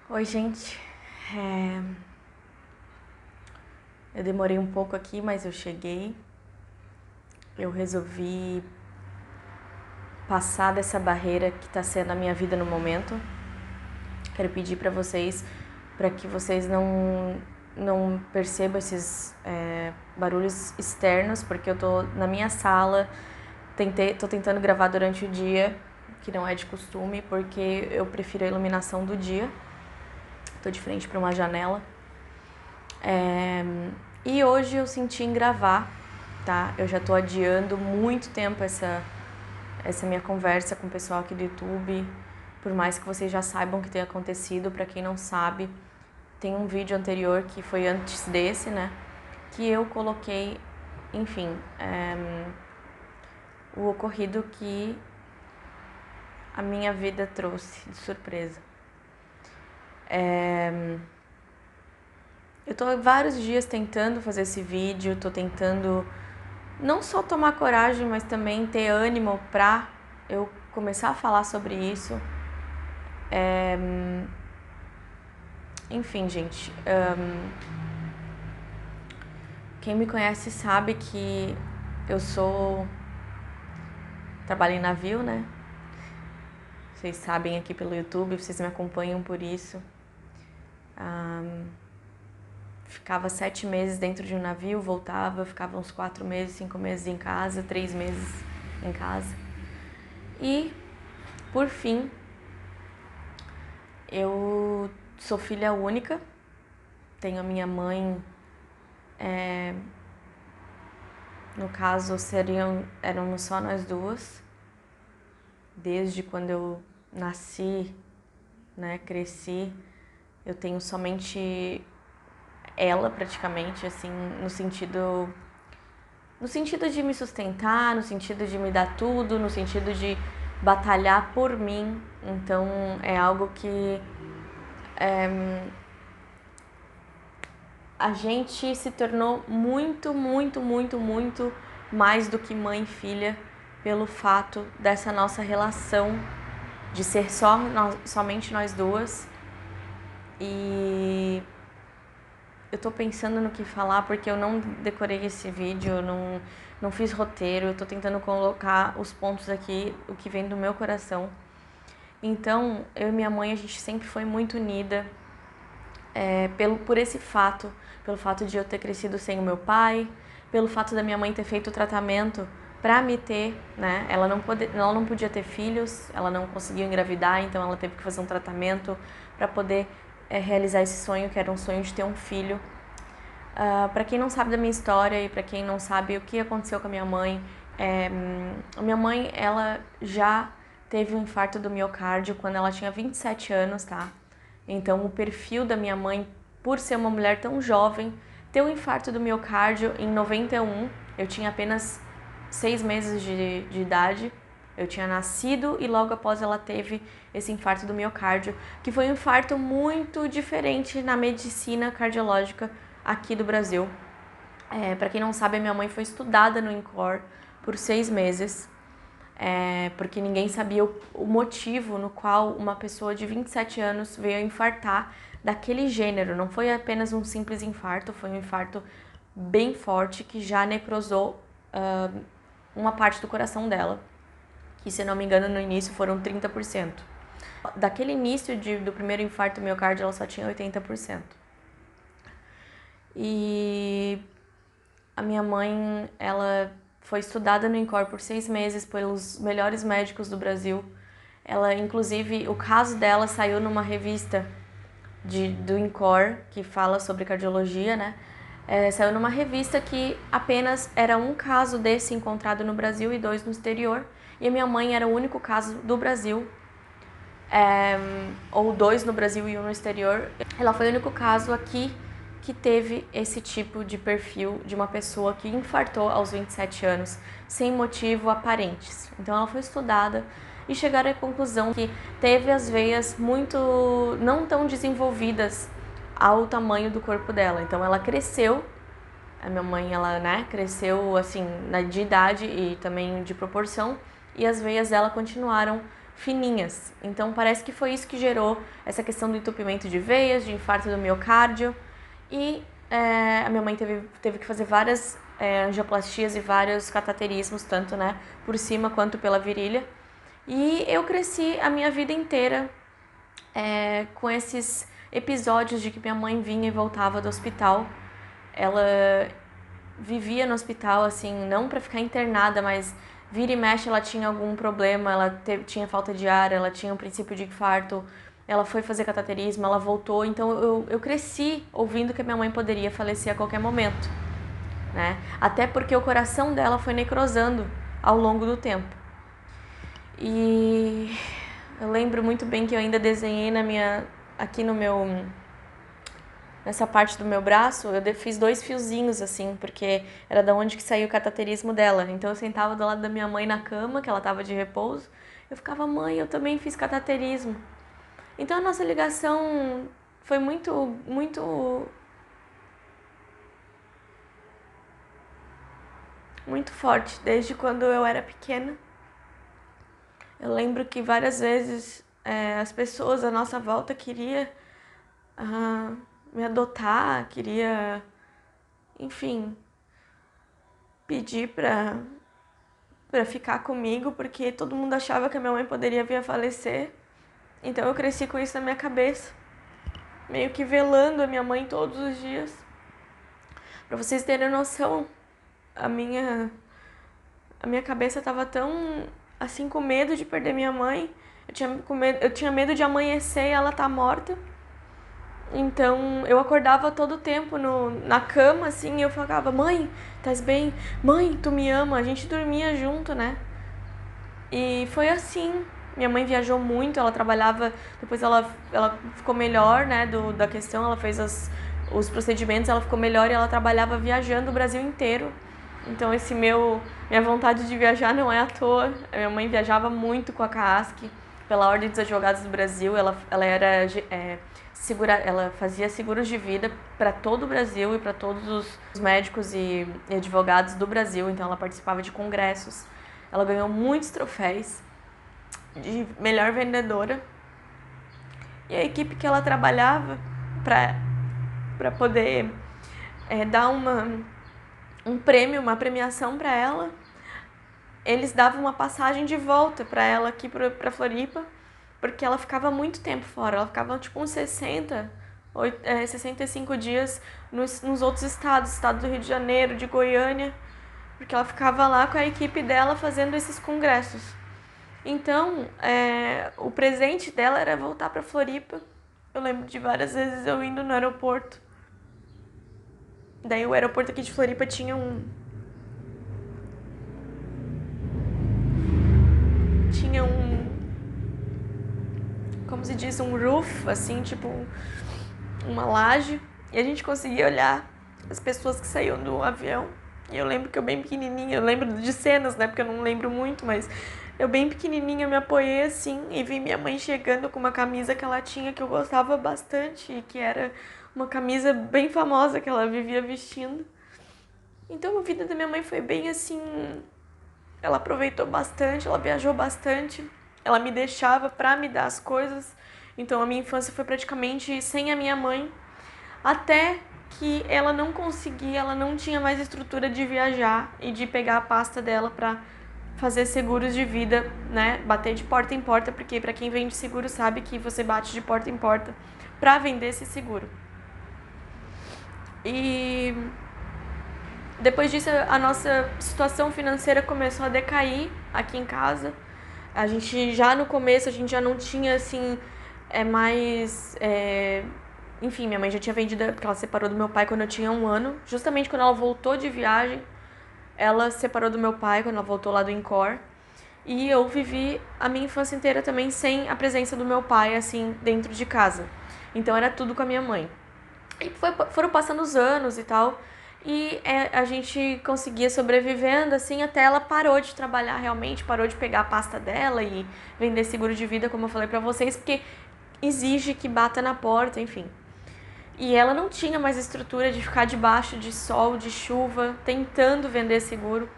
Oi, gente. Eu demorei um pouco aqui, mas eu cheguei. Eu resolvi passar dessa barreira que está sendo a minha vida no momento. Quero pedir para que vocês não percebam esses barulhos externos, porque eu tô na minha sala, tô tentando gravar durante o dia, que não é de costume, porque eu prefiro a iluminação do dia. Tô de frente para uma janela. E hoje eu senti em gravar, tá? Eu já tô adiando muito tempo essa minha conversa com o pessoal aqui do YouTube, por mais que vocês já saibam que tem acontecido. Para quem não sabe, tem um vídeo anterior que foi antes desse, né? Que eu coloquei, enfim, o ocorrido que a minha vida trouxe de surpresa. Eu tô há vários dias tentando fazer esse vídeo, tô tentando não só tomar coragem, mas também ter ânimo pra eu começar a falar sobre isso. Enfim, gente, quem me conhece sabe que eu trabalho em navio, né? Vocês sabem aqui pelo YouTube, vocês me acompanham por isso. Ficava 7 meses dentro de um navio, voltava, ficava uns 4 meses, 5 meses em casa, 3 meses em casa. E, por fim, eu sou filha única, tenho a minha mãe, no caso éramos só nós duas, desde quando eu nasci, né, cresci, eu tenho somente ela praticamente, assim, no sentido de me sustentar, no sentido de me dar tudo, no sentido de batalhar por mim. Então é algo que a gente se tornou muito, muito, muito, muito mais do que mãe e filha pelo fato dessa nossa relação de ser somente nós duas. E eu tô pensando no que falar porque eu não decorei esse vídeo, eu não fiz roteiro, eu tô tentando colocar os pontos aqui, o que vem do meu coração. Então, eu e minha mãe, a gente sempre foi muito unida, pelo fato de eu ter crescido sem o meu pai, pelo fato da minha mãe ter feito o tratamento pra me ter, né? Ela não podia ter filhos, ela não conseguiu engravidar, então ela teve que fazer um tratamento pra poder realizar esse sonho, que era um sonho de ter um filho. Para quem não sabe da minha história e para quem não sabe o que aconteceu com a minha mãe, ela já teve um infarto do miocárdio quando ela tinha 27 anos, tá? Então o perfil da minha mãe, por ser uma mulher tão jovem, ter um infarto do miocárdio em 91, eu tinha apenas 6 meses de idade, eu tinha nascido e logo após ela teve esse infarto do miocárdio, que foi um infarto muito diferente na medicina cardiológica aqui do Brasil. Para quem não sabe, a minha mãe foi estudada no INCOR por 6 meses, porque ninguém sabia o motivo no qual uma pessoa de 27 anos veio a infartar daquele gênero. Não foi apenas um simples infarto, foi um infarto bem forte que já necrosou uma parte do coração dela, que, se não me engano, no início foram 30%. Daquele início do primeiro infarto miocárdio, ela só tinha 80%. E a minha mãe, ela foi estudada no INCOR por 6 meses pelos melhores médicos do Brasil. Ela, inclusive, o caso dela saiu numa revista do INCOR, que fala sobre cardiologia, né? Saiu numa revista que apenas era um caso desse encontrado no Brasil e 2 no exterior. E a minha mãe era o único caso do Brasil, ou 2 no Brasil e 1 no exterior. Ela foi o único caso aqui que teve esse tipo de perfil de uma pessoa que infartou aos 27 anos, sem motivo aparentes. Então ela foi estudada e chegaram à conclusão que teve as veias muito não tão desenvolvidas ao tamanho do corpo dela. Então ela cresceu, a minha mãe, ela, né, cresceu assim de idade e também de proporção, e as veias dela continuaram fininhas. Então parece que foi isso que gerou essa questão do entupimento de veias, de infarto do miocárdio. E a minha mãe teve que fazer várias angioplastias e vários cateterismos, tanto né, por cima quanto pela virilha. E eu cresci a minha vida inteira com esses episódios de que minha mãe vinha e voltava do hospital. Ela vivia no hospital, assim, não para ficar internada, mas vira e mexe ela tinha algum problema, tinha falta de ar, ela tinha um princípio de infarto, ela foi fazer cateterismo, ela voltou. Então eu cresci ouvindo que a minha mãe poderia falecer a qualquer momento, né? Até porque o coração dela foi necrosando ao longo do tempo. E eu lembro muito bem que eu ainda desenhei aqui nessa parte do meu braço, eu fiz 2 fiozinhos assim, porque era da onde que saiu o cateterismo dela. Então eu sentava do lado da minha mãe na cama, que ela estava de repouso, eu ficava, mãe, eu também fiz cateterismo. Então a nossa ligação foi muito forte, desde quando eu era pequena. Eu lembro que várias vezes as pessoas à nossa volta queriam me adotar, queria, enfim, pedir pra ficar comigo, porque todo mundo achava que a minha mãe poderia vir a falecer. Então eu cresci com isso na minha cabeça, meio que velando a minha mãe todos os dias. Pra vocês terem noção, a minha cabeça tava tão, assim, com medo de perder minha mãe. Eu tinha medo de amanhecer e ela tá morta. Então eu acordava todo o tempo na cama, assim, e eu falava, mãe, estás bem? Mãe, tu me ama? A gente dormia junto, né? E foi assim. Minha mãe viajou muito, ela trabalhava, depois ela ficou melhor, né, da questão, ela fez os procedimentos, ela ficou melhor e ela trabalhava viajando o Brasil inteiro. Então minha vontade de viajar não é à toa. A minha mãe viajava muito com a CASC, pela Ordem dos Advogados do Brasil, ela era ela fazia seguros de vida para todo o Brasil e para todos os médicos e advogados do Brasil. Então ela participava de congressos, ela ganhou muitos troféus de melhor vendedora. E a equipe que ela trabalhava para poder dar um prêmio, uma premiação para ela, eles davam uma passagem de volta para ela aqui para Floripa, porque ela ficava muito tempo fora. Ela ficava tipo uns 65 dias nos outros estados, estado do Rio de Janeiro, de Goiânia, porque ela ficava lá com a equipe dela fazendo esses congressos. Então, o presente dela era voltar para Floripa. Eu lembro de várias vezes eu indo no aeroporto. Daí o aeroporto aqui de Floripa tinha como se diz, um roof, assim, tipo uma laje, e a gente conseguia olhar as pessoas que saíam do avião. E eu lembro que eu bem pequenininha, eu lembro de cenas, né, porque eu não lembro muito, mas eu bem pequenininha me apoiei assim e vi minha mãe chegando com uma camisa que ela tinha, que eu gostava bastante, e que era uma camisa bem famosa que ela vivia vestindo. Então a vida da minha mãe foi bem assim, ela aproveitou bastante, ela viajou bastante, ela me deixava pra me dar as coisas. Então a minha infância foi praticamente sem a minha mãe, até que ela não conseguia, ela não tinha mais estrutura de viajar e de pegar a pasta dela pra fazer seguros de vida, né? Bater de porta em porta, porque pra quem vende seguro sabe que você bate de porta em porta pra vender esse seguro. E depois disso, a nossa situação financeira começou a decair aqui em casa. A gente já no começo, a gente já não tinha assim, enfim, minha mãe já tinha vendido, porque ela separou do meu pai quando eu tinha 1 ano. Justamente quando ela voltou de viagem, ela se separou do meu pai quando ela voltou lá do INCOR. E eu vivi a minha infância inteira também sem a presença do meu pai, assim, dentro de casa. Então era tudo com a minha mãe. E foram passando os anos e tal, e a gente conseguia sobrevivendo, assim, até ela parou de trabalhar realmente, parou de pegar a pasta dela e vender seguro de vida, como eu falei pra vocês, porque exige que bata na porta, enfim. E ela não tinha mais estrutura de ficar debaixo de sol, de chuva, tentando vender seguro.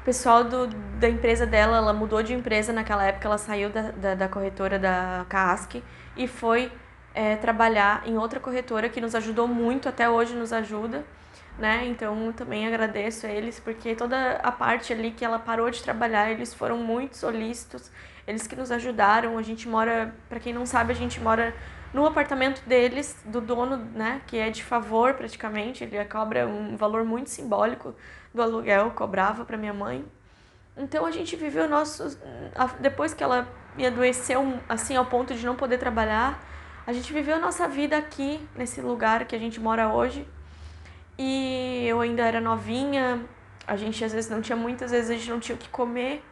pessoal da empresa dela, ela mudou de empresa naquela época, ela saiu da corretora da Caasc e foi trabalhar em outra corretora que nos ajudou muito, até hoje nos ajuda, né? Então também agradeço a eles, porque toda a parte ali que ela parou de trabalhar, eles foram muito solícitos, eles que nos ajudaram. A gente mora, para quem não sabe, a gente mora no apartamento deles, do dono, né, que é de favor praticamente, ele cobra um valor muito simbólico do aluguel, cobrava para minha mãe. Então a gente viveu depois que ela me adoeceu assim ao ponto de não poder trabalhar, a gente viveu a nossa vida aqui nesse lugar que a gente mora hoje. E eu ainda era novinha, a gente às vezes não tinha, muitas vezes a gente não tinha o que comer,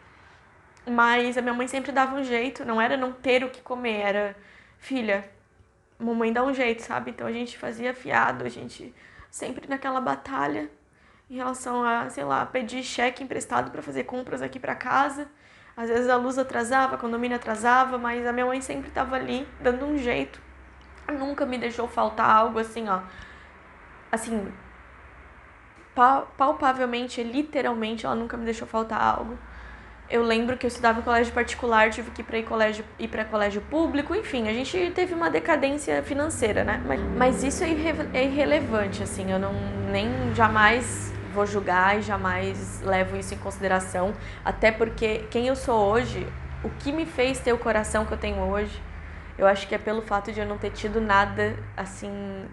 mas a minha mãe sempre dava um jeito, não era não ter o que comer, era, filha, mamãe dá um jeito, sabe? Então a gente fazia fiado, a gente sempre naquela batalha em relação a, sei lá, pedir cheque emprestado para fazer compras aqui para casa. Às vezes a luz atrasava, a condomínio atrasava, mas a minha mãe sempre estava ali dando um jeito. Nunca me deixou faltar algo assim, ó. Assim, palpavelmente, literalmente, ela nunca me deixou faltar algo. Eu lembro que eu estudava em colégio particular, tive que ir para colégio público, enfim, a gente teve uma decadência financeira, né? Mas isso é irrelevante, assim, eu nem jamais vou julgar e jamais levo isso em consideração, até porque quem eu sou hoje, o que me fez ter o coração que eu tenho hoje, eu acho que é pelo fato de eu não ter tido nada, assim,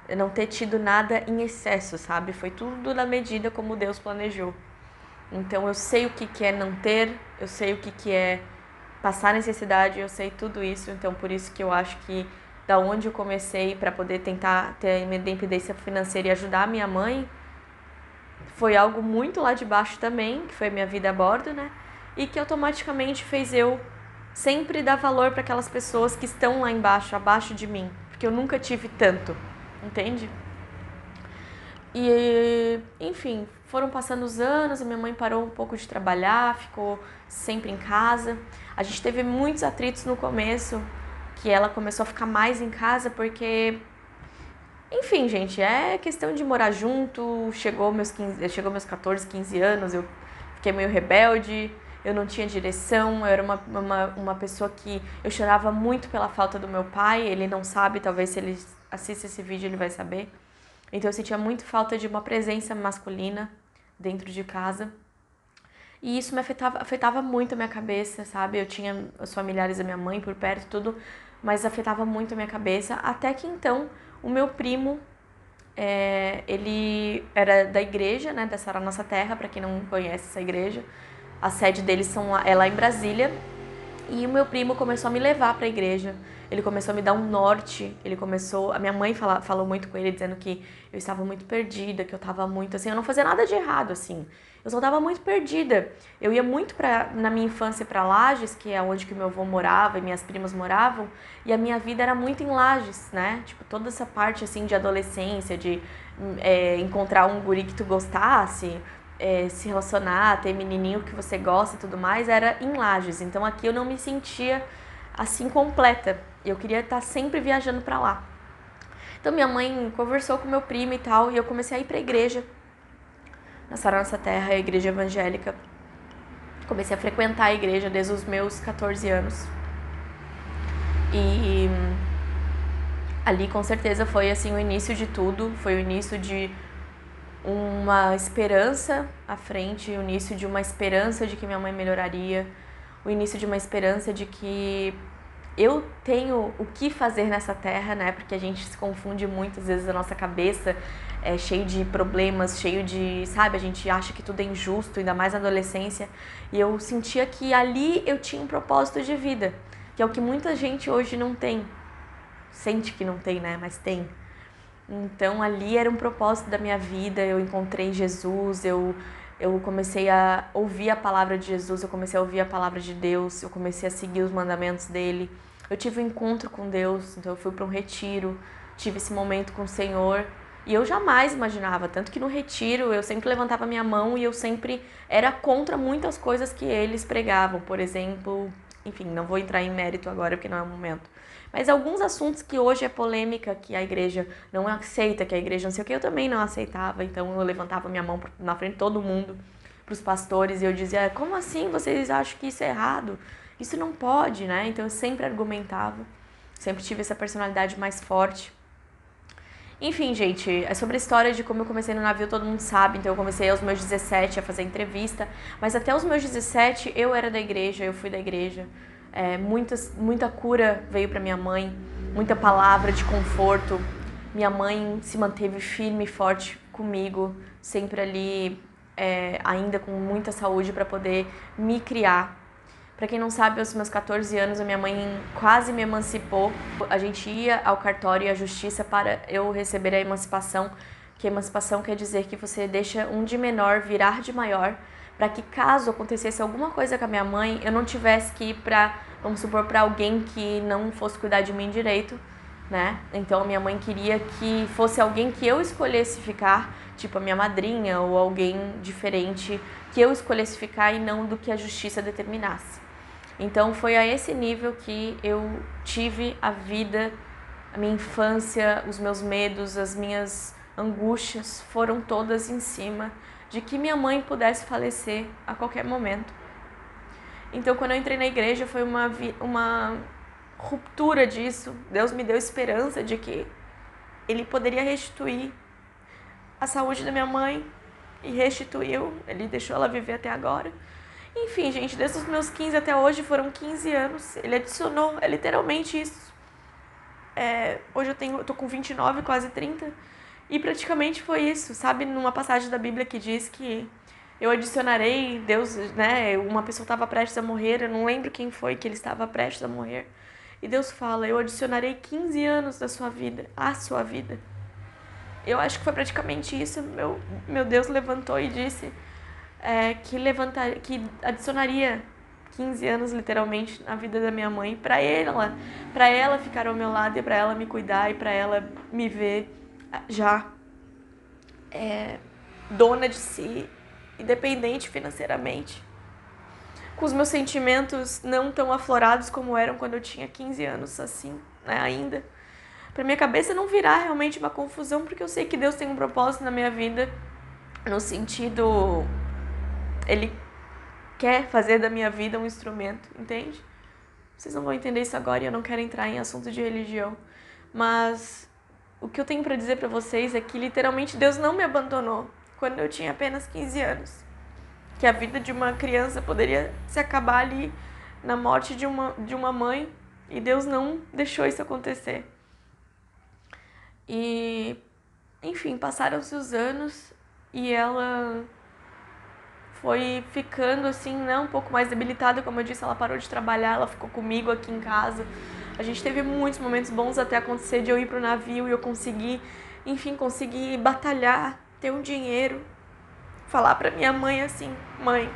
eu não ter tido nada em excesso, sabe? Foi tudo na medida como Deus planejou. Então eu sei o que é não ter, eu sei o que é passar necessidade, eu sei tudo isso. Então por isso que eu acho que da onde eu comecei para poder tentar ter a minha independência financeira e ajudar a minha mãe, foi algo muito lá de baixo também, que foi a minha vida a bordo, né? E que automaticamente fez eu sempre dar valor para aquelas pessoas que estão lá embaixo, abaixo de mim, porque eu nunca tive tanto, entende? E, enfim, foram passando os anos, a minha mãe parou um pouco de trabalhar, ficou sempre em casa. A gente teve muitos atritos no começo, que ela começou a ficar mais em casa, porque, enfim, gente, é questão de morar junto. Chegou meus 14, 15 anos, eu fiquei meio rebelde, eu não tinha direção, eu era uma pessoa que eu chorava muito pela falta do meu pai. Ele não sabe, talvez se ele assista esse vídeo ele vai saber. Então eu sentia muito falta de uma presença masculina dentro de casa. E isso me afetava muito a minha cabeça, sabe? Eu tinha os familiares da minha mãe por perto, tudo, mas afetava muito a minha cabeça. Até que então o meu primo, ele era da igreja, né, da Sara Nossa Terra, para quem não conhece essa igreja. A sede deles é lá em Brasília. E o meu primo começou a me levar para a igreja. Ele começou a me dar um norte. A minha mãe falou muito com ele, dizendo que eu estava muito perdida, que eu estava muito assim, eu não fazia nada de errado assim. Eu só estava muito perdida. Eu ia muito na minha infância para Lages, que é onde que meu avô morava e minhas primas moravam, e a minha vida era muito em Lages, né? Tipo, toda essa parte assim de adolescência, de encontrar um guri que tu gostasse, se relacionar, ter menininho que você gosta e tudo mais, era em Lages. Então aqui eu não me sentia assim completa. Eu queria estar sempre viajando para lá. Então minha mãe conversou com meu primo e tal, e eu comecei a ir para a igreja, na Sara Nossa Terra, a igreja evangélica. Comecei a frequentar a igreja desde os meus 14 anos. E ali com certeza foi assim o início de tudo, foi o início de uma esperança à frente, o início de uma esperança de que minha mãe melhoraria, o início de uma esperança de que eu tenho o que fazer nessa terra, né? Porque a gente se confunde muitas vezes, a nossa cabeça é cheio de problemas, cheio de, sabe? A gente acha que tudo é injusto, ainda mais na adolescência. E eu sentia que ali eu tinha um propósito de vida, que é o que muita gente hoje não tem. Sente que não tem, né? Mas tem. Então ali era um propósito da minha vida, eu encontrei Jesus, eu comecei a ouvir a palavra de Jesus, eu comecei a ouvir a palavra de Deus, eu comecei a seguir os mandamentos dele. Eu tive um encontro com Deus, então eu fui para um retiro, tive esse momento com o Senhor. E eu jamais imaginava, tanto que no retiro eu sempre levantava minha mão e eu sempre era contra muitas coisas que eles pregavam. Por exemplo, enfim, não vou entrar em mérito agora porque não é o momento. Mas alguns assuntos que hoje é polêmica, que a igreja não aceita, que a igreja não sei o que, eu também não aceitava. Então eu levantava minha mão na frente de todo mundo, pros pastores, e eu dizia, como assim vocês acham que isso é errado? Isso não pode, né? Então eu sempre argumentava, sempre tive essa personalidade mais forte. Enfim, gente, é sobre a história de como eu comecei no navio, todo mundo sabe. Então eu comecei aos meus 17 a fazer entrevista, mas até os meus 17 eu era da igreja, eu fui da igreja. Muita cura veio para minha mãe, muita palavra de conforto. Minha mãe se manteve firme e forte comigo, sempre ali, ainda com muita saúde para poder me criar. Para quem não sabe, aos meus 14 anos, a minha mãe quase me emancipou. A gente ia ao cartório e à justiça para eu receber a emancipação, que a emancipação quer dizer que você deixa um de menor virar de maior, para que caso acontecesse alguma coisa com a minha mãe, eu não tivesse que ir para, vamos supor, para alguém que não fosse cuidar de mim direito, né? Então a minha mãe queria que fosse alguém que eu escolhesse ficar, tipo a minha madrinha ou alguém diferente que eu escolhesse ficar e não do que a justiça determinasse. Então foi a esse nível que eu tive a vida, a minha infância, os meus medos, as minhas angústias foram todas em cima de que minha mãe pudesse falecer a qualquer momento. Então quando eu entrei na igreja foi uma ruptura disso. Deus me deu esperança de que Ele poderia restituir a saúde da minha mãe e restituiu, Ele deixou ela viver até agora. Enfim, gente, desde os meus 15 até hoje foram 15 anos. Ele adicionou, é literalmente isso. Hoje eu tô com 29, quase 30. E praticamente foi isso, sabe? Numa passagem da Bíblia que diz que eu adicionarei, Deus, né? Uma pessoa estava prestes a morrer, eu não lembro quem foi que ele estava prestes a morrer. E Deus fala, eu adicionarei 15 anos da sua vida, à sua vida. Eu acho que foi praticamente isso. Meu Deus levantou e disse que adicionaria 15 anos literalmente na vida da minha mãe para ela ficar ao meu lado e para ela me cuidar e para ela me ver já dona de si, independente financeiramente, com os meus sentimentos não tão aflorados como eram quando eu tinha 15 anos, assim, né, ainda. Pra minha cabeça não virar realmente uma confusão, porque eu sei que Deus tem um propósito na minha vida, no sentido, Ele quer fazer da minha vida um instrumento, entende? Vocês não vão entender isso agora e eu não quero entrar em assunto de religião, mas o que eu tenho pra dizer pra vocês é que literalmente Deus não me abandonou quando eu tinha apenas 15 anos. Que a vida de uma criança poderia se acabar ali na morte de uma mãe e Deus não deixou isso acontecer. E, enfim, passaram-se os anos e ela foi ficando assim, né, um pouco mais debilitada, como eu disse, ela parou de trabalhar, ela ficou comigo aqui em casa. A gente teve muitos momentos bons até acontecer de eu ir pro navio e eu conseguir batalhar, ter um dinheiro, falar pra minha mãe assim, mãe,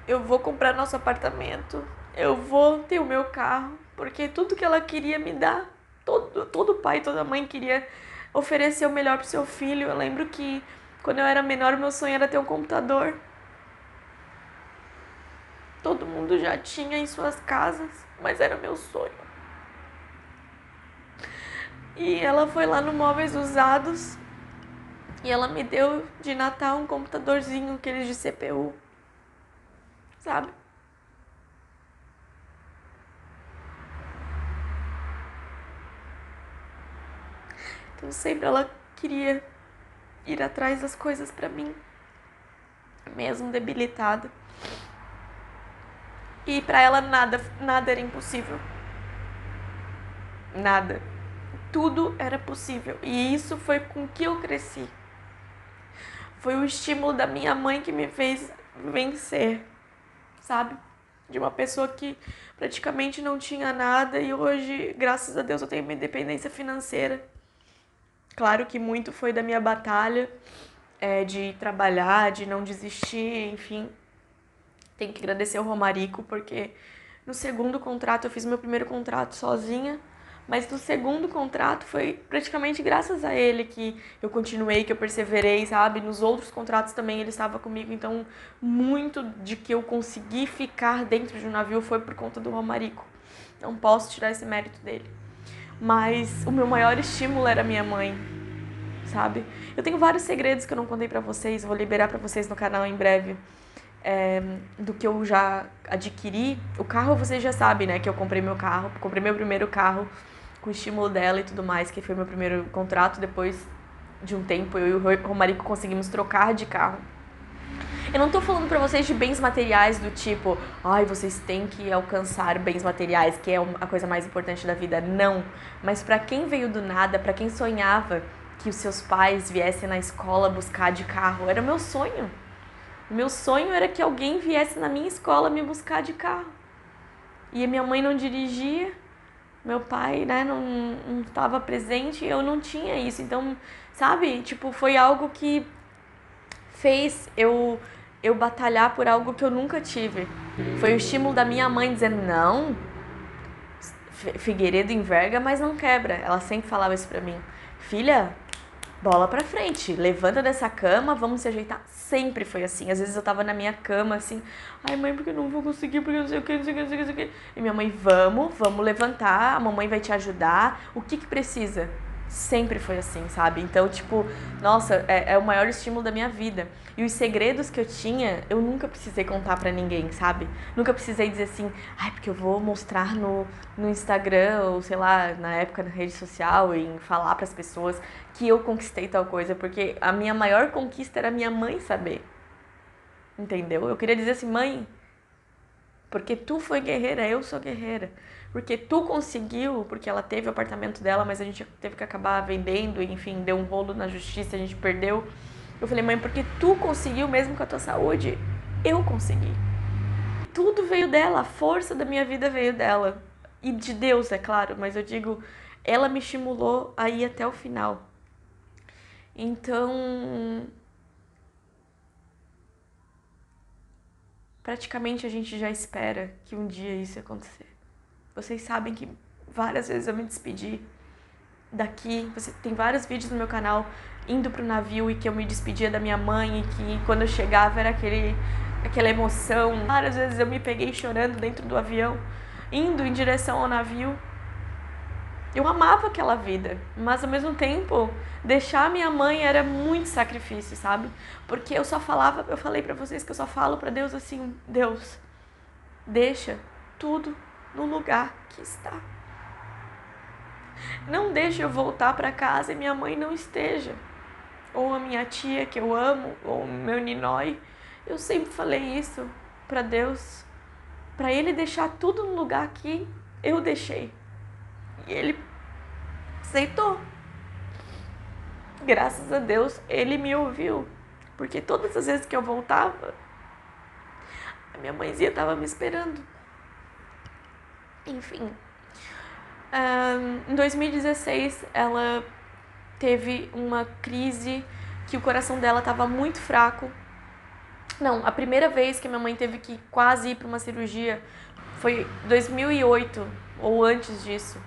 eu vou comprar nosso apartamento, eu vou ter o meu carro, porque tudo que ela queria me dar, todo pai, toda mãe queria oferecer o melhor pro seu filho. Eu lembro que quando eu era menor, meu sonho era ter um computador. Todo mundo já tinha em suas casas, mas era meu sonho. E ela foi lá no Móveis Usados e ela me deu de Natal um computadorzinho, aqueles de CPU, sabe? Então sempre ela queria ir atrás das coisas pra mim, mesmo debilitada. E pra ela nada era impossível. Nada. Tudo era possível. E isso foi com que eu cresci. Foi o estímulo da minha mãe que me fez vencer, sabe? De uma pessoa que praticamente não tinha nada e hoje, graças a Deus, eu tenho minha independência financeira. Claro que muito foi da minha batalha de trabalhar, de não desistir, enfim. Tenho que agradecer o Romarico, porque no segundo contrato, eu fiz meu primeiro contrato sozinha, Mas no segundo contrato foi praticamente graças a ele que eu continuei, que eu perseverei, sabe? Nos outros contratos também ele estava comigo, então muito de que eu consegui ficar dentro de um navio foi por conta do Romarico. Não posso tirar esse mérito dele. Mas o meu maior estímulo era minha mãe, sabe? Eu tenho vários segredos que eu não contei pra vocês, vou liberar pra vocês no canal em breve. Do que eu já adquiri. O carro vocês já sabem, né? Que eu comprei meu carro, comprei meu primeiro carro com o estímulo dela e tudo mais, que foi meu primeiro contrato. Depois de um tempo, eu e o Romarico conseguimos trocar de carro. Eu não tô falando pra vocês de bens materiais do tipo, ai, vocês têm que alcançar bens materiais, que é a coisa mais importante da vida. Não. Mas pra quem veio do nada, pra quem sonhava que os seus pais viessem na escola buscar de carro, era o meu sonho. O meu sonho era que alguém viesse na minha escola me buscar de carro. E a minha mãe não dirigia, meu pai, né, não estava presente, eu não tinha isso. Então, sabe, tipo, foi algo que fez eu batalhar por algo que eu nunca tive. Foi o estímulo da minha mãe dizendo, não, Figueiredo enverga, mas não quebra. Ela sempre falava isso pra mim. Filha, bola pra frente, levanta dessa cama, vamos se ajeitar. Sempre foi assim. Às vezes eu tava na minha cama assim, ai mãe, porque eu não vou conseguir, porque não sei o que, não sei o que, não sei o que. E minha mãe, vamos levantar, a mamãe vai te ajudar. O que precisa? Sempre foi assim, sabe? Então, tipo, nossa, é o maior estímulo da minha vida. E os segredos que eu tinha, eu nunca precisei contar pra ninguém, sabe? Nunca precisei dizer assim, ai, porque eu vou mostrar no Instagram, ou sei lá, na época na rede social, e falar pras pessoas que eu conquistei tal coisa, porque a minha maior conquista era minha mãe saber. Entendeu? Eu queria dizer assim, mãe, porque tu foi guerreira, eu sou guerreira. Porque tu conseguiu, porque ela teve o apartamento dela, mas a gente teve que acabar vendendo, e, enfim, deu um rolo na justiça, a gente perdeu. Eu falei, mãe, porque tu conseguiu mesmo com a tua saúde, eu consegui. Tudo veio dela, a força da minha vida veio dela. E de Deus, é claro, mas eu digo, ela me estimulou a ir até o final. Então, praticamente a gente já espera que um dia isso ia acontecer. Vocês sabem que várias vezes eu me despedi daqui. Tem vários vídeos no meu canal indo pro navio e que eu me despedia da minha mãe e que quando eu chegava era aquela emoção. Várias vezes eu me peguei chorando dentro do avião, indo em direção ao navio. Eu amava aquela vida, mas ao mesmo tempo, deixar minha mãe era muito sacrifício, sabe? Porque eu falei pra vocês que eu só falo pra Deus assim, Deus, deixa tudo no lugar que está. Não deixa eu voltar pra casa e minha mãe não esteja. Ou a minha tia que eu amo, ou o meu ninói. Eu sempre falei isso pra Deus, pra Ele deixar tudo no lugar que eu deixei. E Ele aceitou. Graças a Deus, Ele me ouviu. Porque todas as vezes que eu voltava, a minha mãezinha estava me esperando. Enfim. Em 2016, ela teve uma crise que o coração dela estava muito fraco. Não, a primeira vez que minha mãe teve que quase ir para uma cirurgia foi 2008, ou antes disso.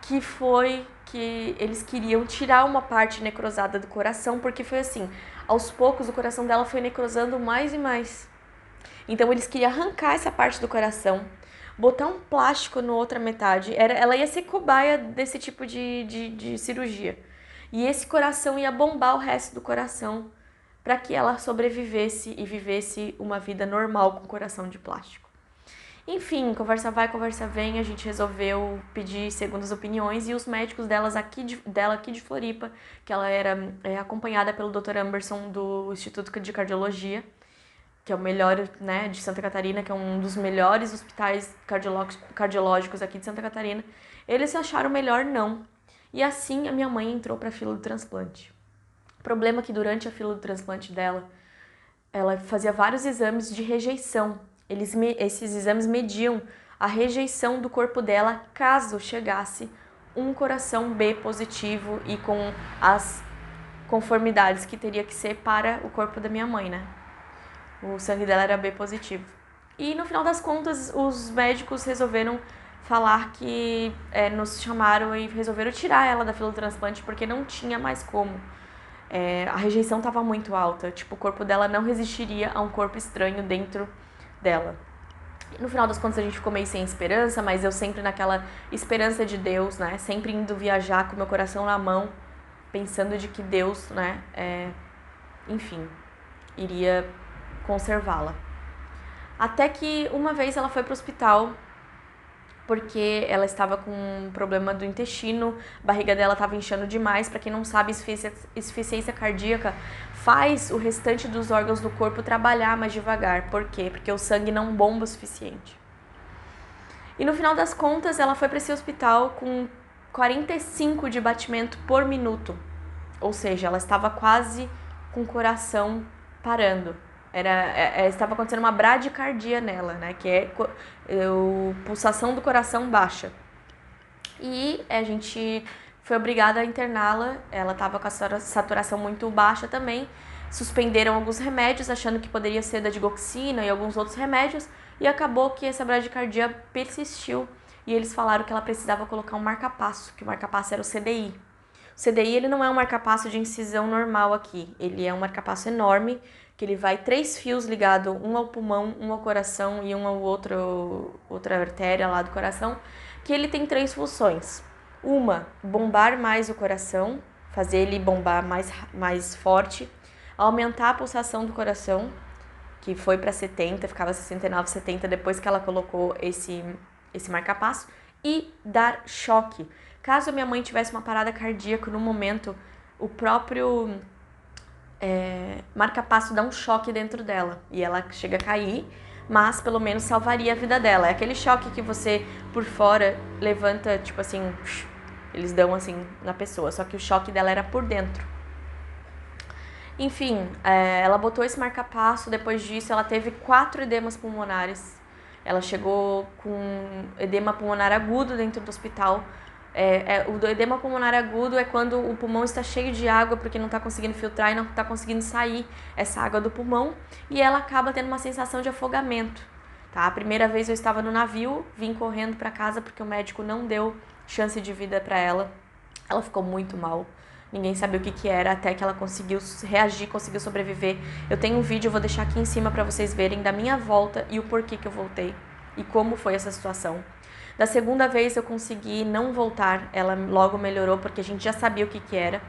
Que foi que eles queriam tirar uma parte necrosada do coração, porque foi assim, aos poucos o coração dela foi necrosando mais e mais. Então eles queriam arrancar essa parte do coração, botar um plástico na outra metade. Ela ia ser cobaia desse tipo de cirurgia. E esse coração ia bombar o resto do coração para que ela sobrevivesse e vivesse uma vida normal com coração de plástico. Enfim, conversa vai, conversa vem, a gente resolveu pedir segundas opiniões e os médicos dela aqui de Floripa, que ela era acompanhada pelo Dr. Amberson do Instituto de Cardiologia, que é o melhor, né, de Santa Catarina, que é um dos melhores hospitais cardiológicos aqui de Santa Catarina, eles acharam melhor não. E assim a minha mãe entrou para a fila do transplante. O problema é que durante a fila do transplante dela, ela fazia vários exames de rejeição. Esses exames mediam a rejeição do corpo dela caso chegasse um coração B positivo e com as conformidades que teria que ser para o corpo da minha mãe, né? O sangue dela era B positivo. E no final das contas, os médicos resolveram falar que nos chamaram e resolveram tirar ela da fila do transplante porque não tinha mais como. A rejeição estava muito alta, tipo, o corpo dela não resistiria a um corpo estranho dentro dela. No final das contas a gente ficou meio sem esperança, mas eu sempre naquela esperança de Deus, né? Sempre indo viajar com meu coração na mão, pensando de que Deus, né? Enfim, iria conservá-la. Até que uma vez ela foi pro hospital porque ela estava com um problema do intestino, a barriga dela estava inchando demais. Para quem não sabe, insuficiência cardíaca faz o restante dos órgãos do corpo trabalhar mais devagar. Por quê? Porque o sangue não bomba o suficiente. E no final das contas, ela foi para esse hospital com 45 de batimento por minuto. Ou seja, ela estava quase com o coração parando. Estava acontecendo uma bradicardia nela, né? Que é a pulsação do coração baixa. E a gente foi obrigada a interná-la. Ela estava com a saturação muito baixa também. Suspenderam alguns remédios, achando que poderia ser da digoxina e alguns outros remédios. E acabou que essa bradicardia persistiu. E eles falaram que ela precisava colocar um marca-passo, que o marca-passo era o CDI. O CDI ele não é um marca-passo de incisão normal aqui. Ele é um marca-passo enorme, que ele vai 3 fios ligados, um ao pulmão, um ao coração e um ao outra artéria lá do coração, que ele tem 3 funções. Uma, bombar mais o coração, fazer ele bombar mais forte, aumentar a pulsação do coração, que foi para 70, ficava 69, 70 depois que ela colocou esse marca-passo, e dar choque. Caso a minha mãe tivesse uma parada cardíaca no momento, o próprio marca-passo dá um choque dentro dela e ela chega a cair, mas pelo menos salvaria a vida dela. É aquele choque que você por fora levanta, tipo assim, eles dão assim na pessoa, só que o choque dela era por dentro. Enfim, ela botou esse marca-passo. Depois disso ela teve 4 edemas pulmonares. Ela chegou com edema pulmonar agudo dentro do hospital. O edema pulmonar agudo é quando o pulmão está cheio de água porque não está conseguindo filtrar e não está conseguindo sair essa água do pulmão, e ela acaba tendo uma sensação de afogamento. Tá? A primeira vez eu estava no navio, vim correndo para casa porque o médico não deu chance de vida para ela. Ela ficou muito mal. Ninguém sabia o que era, até que ela conseguiu reagir, conseguiu sobreviver. Eu tenho um vídeo, eu vou deixar aqui em cima para vocês verem da minha volta e o porquê que eu voltei e como foi essa situação. Da segunda vez eu consegui não voltar, ela logo melhorou porque a gente já sabia o que era.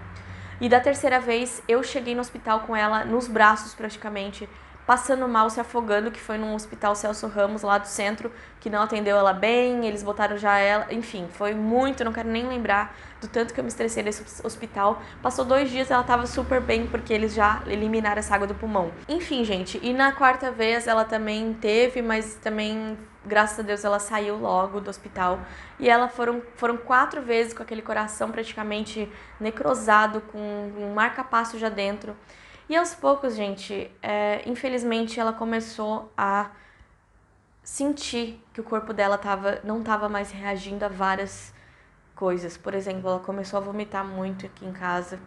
E da terceira vez eu cheguei no hospital com ela nos braços praticamente, passando mal, se afogando, que foi num hospital Celso Ramos lá do centro, que não atendeu ela bem, eles botaram já ela, enfim, foi muito, não quero nem lembrar do tanto que eu me estressei nesse hospital. Passou 2 dias, ela tava super bem, porque eles já eliminaram essa água do pulmão. Enfim, gente, e na quarta vez ela também teve, mas também, graças a Deus, ela saiu logo do hospital. E ela foram 4 vezes com aquele coração praticamente necrosado, com um marca-passo já dentro. E aos poucos, gente, infelizmente ela começou a sentir que o corpo dela não estava mais reagindo a várias coisas. Por exemplo, ela começou a vomitar muito aqui em casa.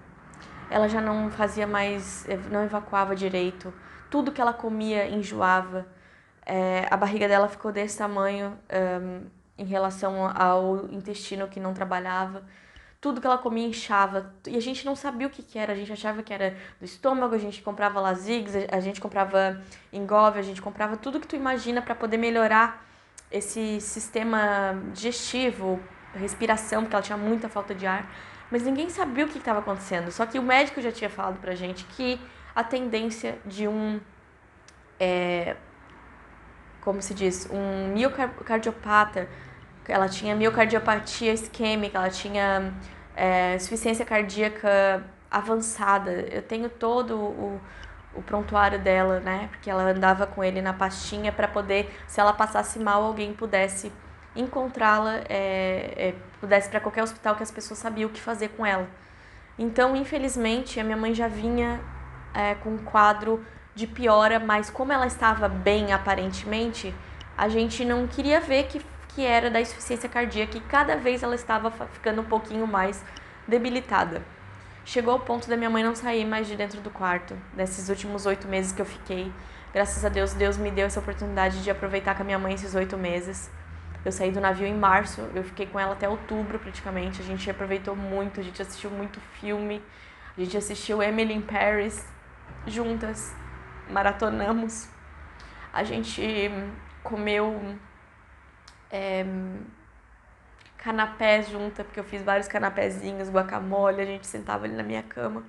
Ela já não fazia mais, não evacuava direito. Tudo que ela comia enjoava. A barriga dela ficou desse tamanho em relação ao intestino que não trabalhava. Tudo que ela comia inchava, e a gente não sabia o que era, a gente achava que era do estômago, a gente comprava Lasix, a gente comprava Engov, a gente comprava tudo que tu imagina para poder melhorar esse sistema digestivo, respiração, porque ela tinha muita falta de ar, mas ninguém sabia o que estava acontecendo. Só que o médico já tinha falado pra gente que a tendência de como se diz, um miocardiopata, ela tinha miocardiopatia isquêmica, ela tinha insuficiência cardíaca avançada. Eu tenho todo o prontuário dela, né? Porque ela andava com ele na pastinha para poder, se ela passasse mal, alguém pudesse encontrá-la, pudesse ir para qualquer hospital que as pessoas sabiam o que fazer com ela. Então, infelizmente, a minha mãe já vinha com um quadro de piora, mas como ela estava bem aparentemente, a gente não queria ver que era da insuficiência cardíaca, e cada vez ela estava ficando um pouquinho mais debilitada. Chegou ao ponto da minha mãe não sair mais de dentro do quarto, nesses últimos 8 meses que eu fiquei. Graças a Deus, Deus me deu essa oportunidade de aproveitar com a minha mãe esses 8 meses. Eu saí do navio em março, eu fiquei com ela até outubro praticamente. A gente aproveitou muito, a gente assistiu muito filme, a gente assistiu Emily in Paris juntas, maratonamos. A gente comeu canapés juntas, porque eu fiz vários canapézinhos, guacamole, a gente sentava ali na minha cama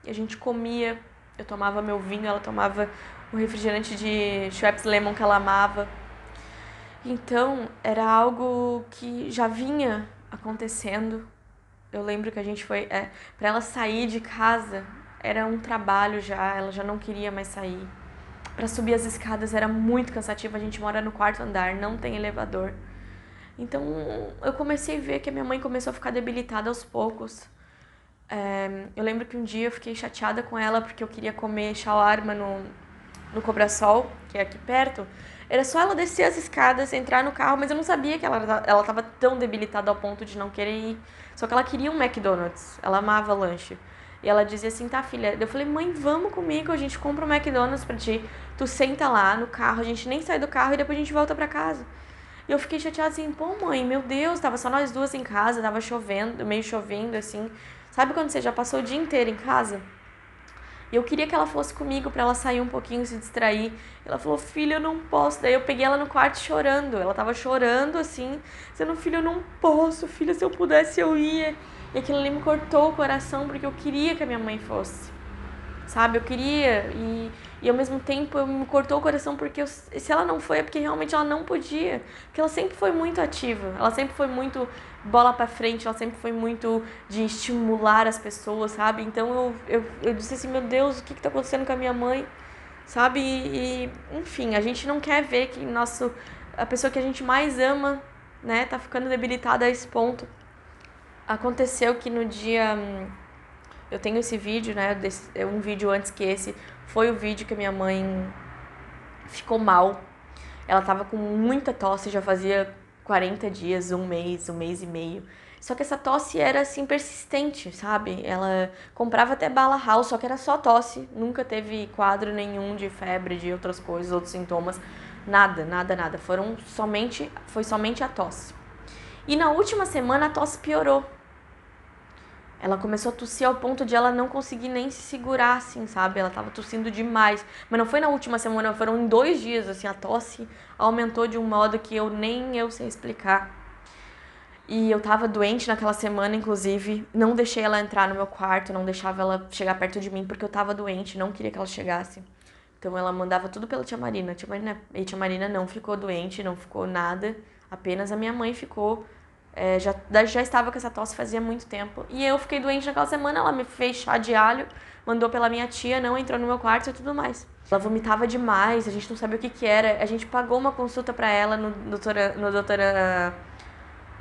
e a gente comia. Eu tomava meu vinho, ela tomava um refrigerante de Schweppes Lemon que ela amava. Então, era algo que já vinha acontecendo. Eu lembro que a gente foi... para ela sair de casa, era um trabalho já, ela já não queria mais sair. Para subir as escadas era muito cansativo, a gente mora no quarto andar, não tem elevador. Então, eu comecei a ver que a minha mãe começou a ficar debilitada aos poucos. Eu lembro que um dia eu fiquei chateada com ela porque eu queria comer shawarma no Cobrasol, que é aqui perto. Era só ela descer as escadas, entrar no carro, mas eu não sabia que ela estava tão debilitada ao ponto de não querer ir. Só que ela queria um McDonald's, ela amava lanche. E ela dizia assim, tá filha, eu falei, mãe, vamos comigo, a gente compra um McDonald's pra ti. Tu senta lá no carro, a gente nem sai do carro e depois a gente volta pra casa. E eu fiquei chateada assim, pô mãe, meu Deus, tava só nós duas em casa, tava chovendo, meio chovendo assim. Sabe quando você já passou o dia inteiro em casa? E eu queria que ela fosse comigo pra ela sair um pouquinho, se distrair. Ela falou, filha, eu não posso. Daí eu peguei ela no quarto chorando. Ela tava chorando assim, dizendo, filha, eu não posso, filha, se eu pudesse eu ia. E aquilo ali me cortou o coração porque eu queria que a minha mãe fosse. Sabe, eu queria e ao mesmo tempo me cortou o coração porque se ela não foi é porque realmente ela não podia, porque ela sempre foi muito ativa, ela sempre foi muito bola pra frente, ela sempre foi muito de estimular as pessoas, sabe? Então eu disse assim, meu Deus, o que tá acontecendo com a minha mãe, sabe? Enfim, a gente não quer ver que a pessoa que a gente mais ama, né, tá ficando debilitada a esse ponto. Aconteceu que no dia... Eu tenho esse vídeo, né? Um vídeo antes que esse. Foi o vídeo que a minha mãe ficou mal. Ela tava com muita tosse, já fazia 40 dias, um mês e meio. Só que essa tosse era, assim, persistente, sabe? Ela comprava até bala house, só que era só tosse. Nunca teve quadro nenhum de febre, de outras coisas, outros sintomas. Nada, nada, nada. Foi somente a tosse. E na última semana a tosse piorou. Ela começou a tossir ao ponto de ela não conseguir nem se segurar, assim, sabe? Ela tava tossindo demais. Mas não foi na última semana, foram em 2 dias, assim. A tosse aumentou de um modo que nem eu sei explicar. E eu tava doente naquela semana, inclusive. Não deixei ela entrar no meu quarto, não deixava ela chegar perto de mim, porque eu tava doente, não queria que ela chegasse. Então ela mandava tudo pela tia Marina. E tia Marina não ficou doente, não ficou nada. Apenas a minha mãe ficou... já estava com essa tosse fazia muito tempo. E eu fiquei doente naquela semana, ela me fez chá de alho, mandou pela minha tia, não entrou no meu quarto e tudo mais. Ela vomitava demais, a gente não sabia o que era. A gente pagou uma consulta pra ela no doutora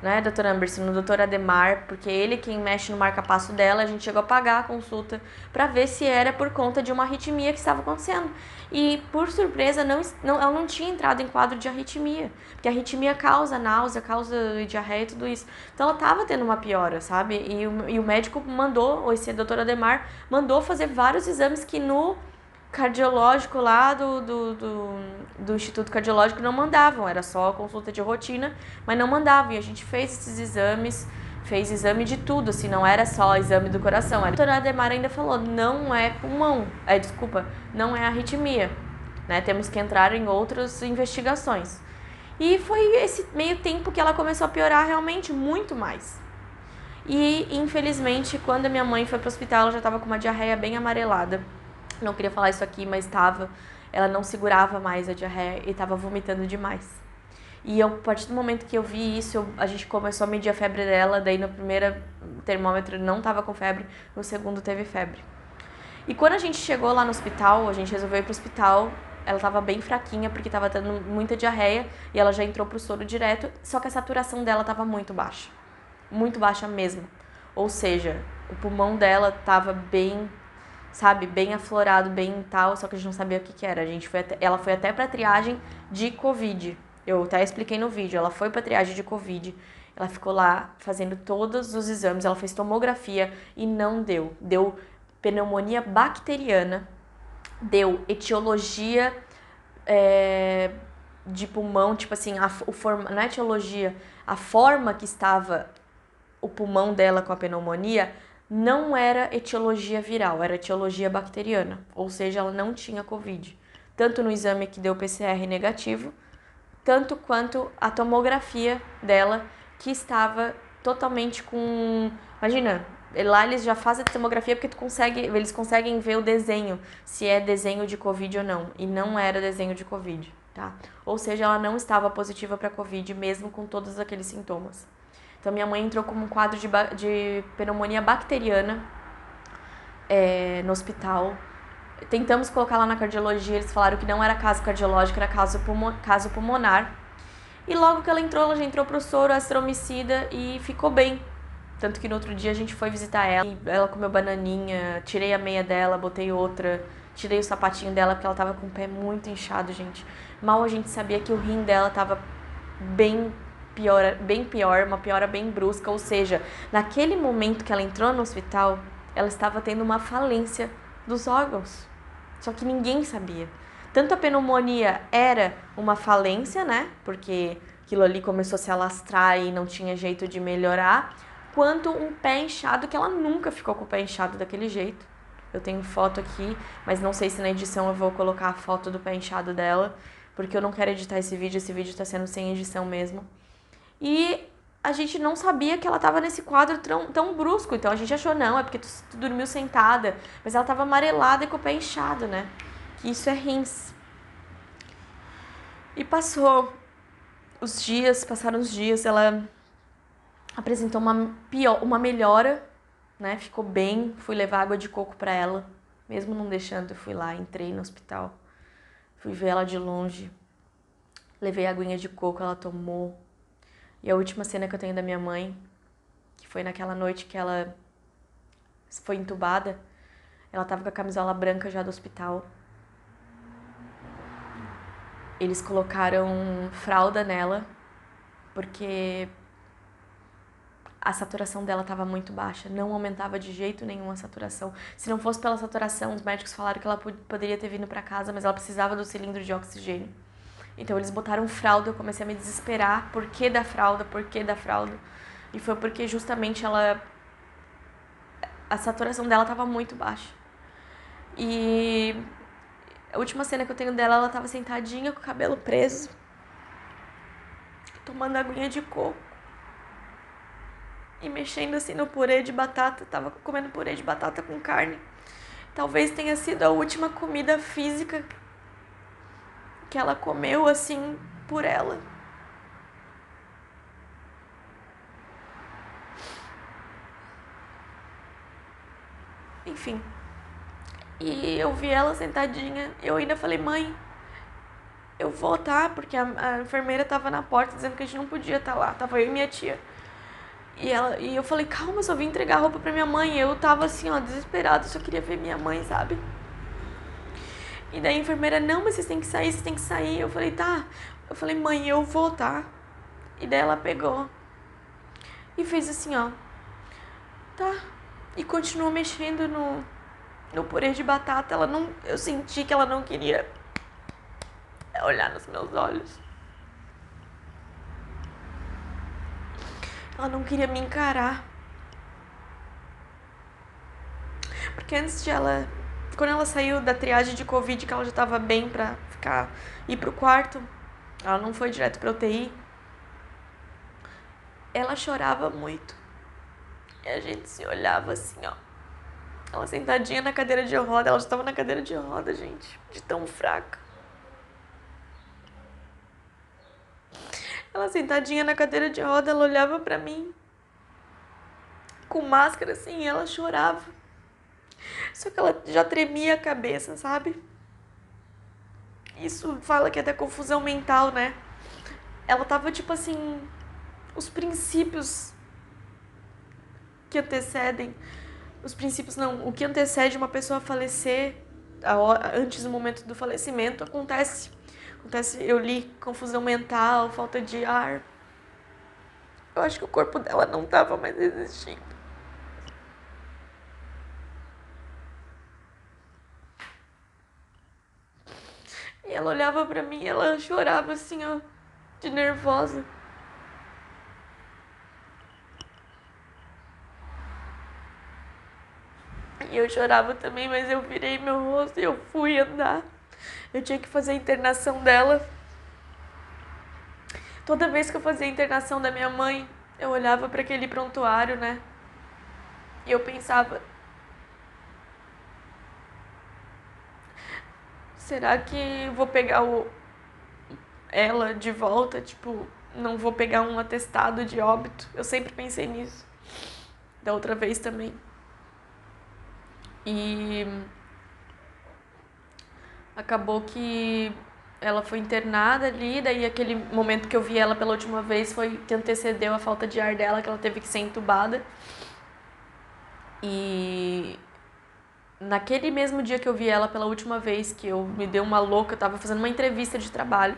né, doutor Amberson, no doutor Ademar, porque ele quem mexe no marca-passo dela, a gente chegou a pagar a consulta pra ver se era por conta de uma arritmia que estava acontecendo. E, por surpresa, ela não tinha entrado em quadro de arritmia, porque a arritmia causa náusea, causa diarreia e tudo isso. Então, ela tava tendo uma piora, sabe? E o médico mandou, esse doutor Ademar, mandou fazer vários exames que no cardiológico lá do Instituto Cardiológico não mandavam, era só consulta de rotina, mas não mandavam. E a gente fez esses exames, fez exame de tudo, assim, não era só exame do coração. A doutora Ademar ainda falou, não é pulmão, não é arritmia, né? Temos que entrar em outras investigações. E foi esse meio tempo que ela começou a piorar realmente muito mais. E, infelizmente, quando a minha mãe foi pro hospital, ela já estava com uma diarreia bem amarelada. Não queria falar isso aqui, mas estava. Ela não segurava mais a diarreia e estava vomitando demais. E a partir do momento que eu vi isso, a gente começou a medir a febre dela. Daí no primeiro termômetro não estava com febre, no segundo teve febre. E quando a gente chegou lá no hospital, a gente resolveu ir pro hospital. Ela estava bem fraquinha porque estava tendo muita diarreia e ela já entrou pro soro direto. Só que a saturação dela estava muito baixa mesmo. Ou seja, o pulmão dela estava bem, sabe, bem aflorado, bem tal, só que a gente não sabia o que era. Ela foi até pra triagem de Covid. Eu até expliquei no vídeo, ela foi pra triagem de Covid. Ela ficou lá fazendo todos os exames, ela fez tomografia e não deu. Deu pneumonia bacteriana, deu etiologia de pulmão, tipo assim, na etiologia, a forma que estava o pulmão dela com a pneumonia não era etiologia viral, era etiologia bacteriana, ou seja, ela não tinha Covid. Tanto no exame que deu PCR negativo, tanto quanto a tomografia dela, que estava totalmente com... Imagina, lá eles já fazem a tomografia porque eles conseguem ver o desenho, se é desenho de Covid ou não, e não era desenho de Covid, tá? Ou seja, ela não estava positiva para Covid, mesmo com todos aqueles sintomas. Então, minha mãe entrou com um quadro de pneumonia bacteriana no hospital. Tentamos colocar lá na cardiologia, eles falaram que não era caso cardiológico, era caso pulmonar. E logo que ela já entrou pro soro astromicida e ficou bem. Tanto que no outro dia a gente foi visitar ela, e ela comeu bananinha, tirei a meia dela, botei outra, tirei o sapatinho dela porque ela tava com o pé muito inchado, gente. Mal a gente sabia que o rim dela tava bem pior, uma piora bem brusca, ou seja, naquele momento que ela entrou no hospital, ela estava tendo uma falência dos órgãos. Só que ninguém sabia. Tanto a pneumonia era uma falência, né? Porque aquilo ali começou a se alastrar e não tinha jeito de melhorar, quanto um pé inchado, que ela nunca ficou com o pé inchado daquele jeito. Eu tenho foto aqui, mas não sei se na edição eu vou colocar a foto do pé inchado dela, porque eu não quero editar esse vídeo tá sendo sem edição mesmo. E a gente não sabia que ela tava nesse quadro tão brusco, então a gente achou, não, é porque tu dormiu sentada, mas ela tava amarelada e com o pé inchado, né? Que isso é rins. E passaram os dias, ela apresentou uma melhora, né? Ficou bem, fui levar água de coco pra ela, mesmo não deixando, eu fui lá, entrei no hospital, fui ver ela de longe, levei a aguinha de coco, ela tomou. E a última cena que eu tenho da minha mãe, que foi naquela noite que ela foi entubada, ela tava com a camisola branca já do hospital. Eles colocaram fralda nela, porque a saturação dela estava muito baixa, não aumentava de jeito nenhum a saturação. Se não fosse pela saturação, os médicos falaram que ela poderia ter vindo para casa, mas ela precisava do cilindro de oxigênio. Então eles botaram fralda, eu comecei a me desesperar, por que da fralda? E foi porque justamente a saturação dela estava muito baixa. E a última cena que eu tenho dela, ela estava sentadinha com o cabelo preso, tomando aguinha de coco e mexendo assim no purê de batata. Tava comendo purê de batata com carne. Talvez tenha sido a última comida física que ela comeu assim por ela. Enfim. E eu vi ela sentadinha. Eu ainda falei, mãe, eu vou, tá? Porque a enfermeira tava na porta dizendo que a gente não podia estar lá. Tava eu e minha tia. E eu falei, calma, eu só vim entregar a roupa pra minha mãe. Eu tava assim, ó, desesperada, só queria ver minha mãe, sabe? E daí a enfermeira, não, mas vocês têm que sair. Eu falei, tá. Eu falei, mãe, eu vou, tá? E daí ela pegou e fez assim, ó. Tá. E continuou mexendo no purê de batata. Eu senti que ela não queria olhar nos meus olhos. Ela não queria me encarar. Porque quando ela saiu da triagem de Covid, que ela já tava bem pra ir pro quarto, ela não foi direto pra UTI, ela chorava muito. E a gente se olhava assim, ó. Ela sentadinha na cadeira de roda, ela já tava na cadeira de roda, gente, de tão fraca. Ela sentadinha na cadeira de roda, ela olhava pra mim, com máscara assim, e ela chorava. Só que ela já tremia a cabeça, sabe? Isso fala que é até confusão mental, né? Ela tava tipo assim, os princípios que antecedem, o que antecede uma pessoa falecer, antes do momento do falecimento, acontece, eu li confusão mental, falta de ar. Eu acho que o corpo dela não tava mais existindo. E ela olhava pra mim e ela chorava assim, ó, de nervosa. E eu chorava também, mas eu virei meu rosto e eu fui andar. Eu tinha que fazer a internação dela. Toda vez que eu fazia a internação da minha mãe, eu olhava para aquele prontuário, né? E eu pensava, será que vou pegar ela de volta? Tipo, não vou pegar um atestado de óbito? Eu sempre pensei nisso. Da outra vez também. E acabou que ela foi internada ali, daí aquele momento que eu vi ela pela última vez foi que antecedeu a falta de ar dela, que ela teve que ser entubada. E naquele mesmo dia que eu vi ela pela última vez, que eu me dei uma louca, eu tava fazendo uma entrevista de trabalho.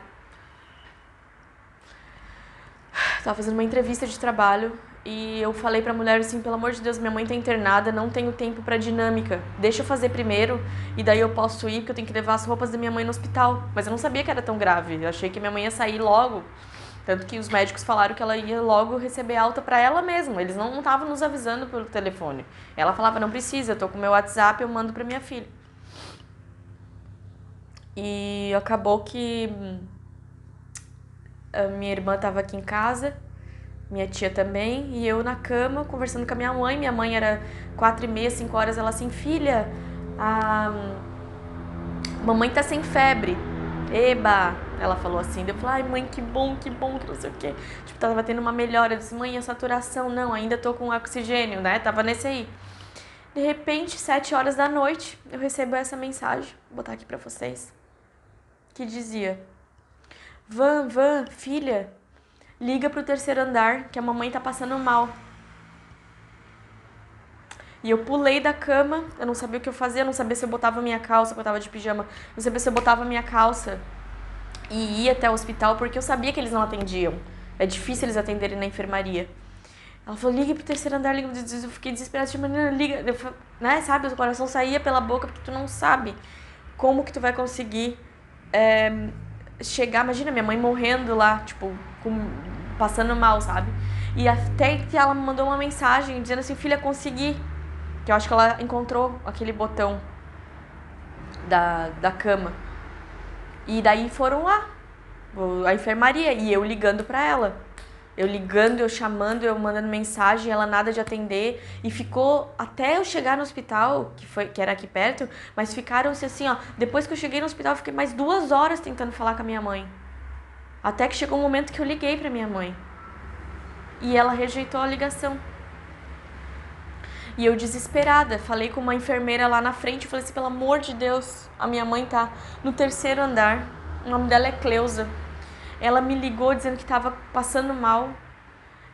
E eu falei pra mulher assim, pelo amor de Deus, minha mãe tá internada, não tenho tempo pra dinâmica. Deixa eu fazer primeiro e daí eu posso ir, porque eu tenho que levar as roupas da minha mãe no hospital. Mas eu não sabia que era tão grave, eu achei que minha mãe ia sair logo. Tanto que os médicos falaram que ela ia logo receber alta pra ela mesma. Eles não estavam nos avisando pelo telefone. Ela falava, não precisa, eu tô com meu WhatsApp, eu mando pra minha filha. E acabou que a minha irmã tava aqui em casa, minha tia também, e eu na cama, conversando com a minha mãe. Minha mãe era 4h30, 5h, ela assim, filha, a mamãe tá sem febre. Eba! Ela falou assim, eu falei, ai mãe, que bom, que não sei o quê. Tipo, tava tendo uma melhora. Eu disse, mãe, a saturação, não, ainda tô com oxigênio, né? Tava nesse aí. De repente, 7h da noite, eu recebo essa mensagem, vou botar aqui pra vocês, que dizia, Van, filha, liga pro terceiro andar, que a mamãe tá passando mal. E eu pulei da cama, eu não sabia o que eu fazia, eu não sabia se eu botava minha calça, porque eu tava de pijama, não sabia se eu botava minha calça e ia até o hospital, porque eu sabia que eles não atendiam. É difícil eles atenderem na enfermaria. Ela falou, liga pro terceiro andar, liga. Eu fiquei desesperada, tipo, liga. Eu, né, sabe, o coração saía pela boca, porque tu não sabe como que tu vai conseguir chegar. Imagina, minha mãe morrendo lá, tipo, passando mal, sabe? E até que ela me mandou uma mensagem dizendo assim, filha, consegui. Que eu acho que ela encontrou aquele botão da cama. E daí foram lá, a enfermaria, e eu ligando pra ela. Eu ligando, eu chamando, eu mandando mensagem, ela nada de atender. E ficou até eu chegar no hospital, que era aqui perto, mas ficaram-se assim, ó. Depois que eu cheguei no hospital, eu fiquei mais 2 horas tentando falar com a minha mãe. Até que chegou um momento que eu liguei pra minha mãe. E ela rejeitou a ligação. E eu desesperada, falei com uma enfermeira lá na frente, falei assim, pelo amor de Deus, a minha mãe tá no terceiro andar, o nome dela é Cleusa. Ela me ligou dizendo que estava passando mal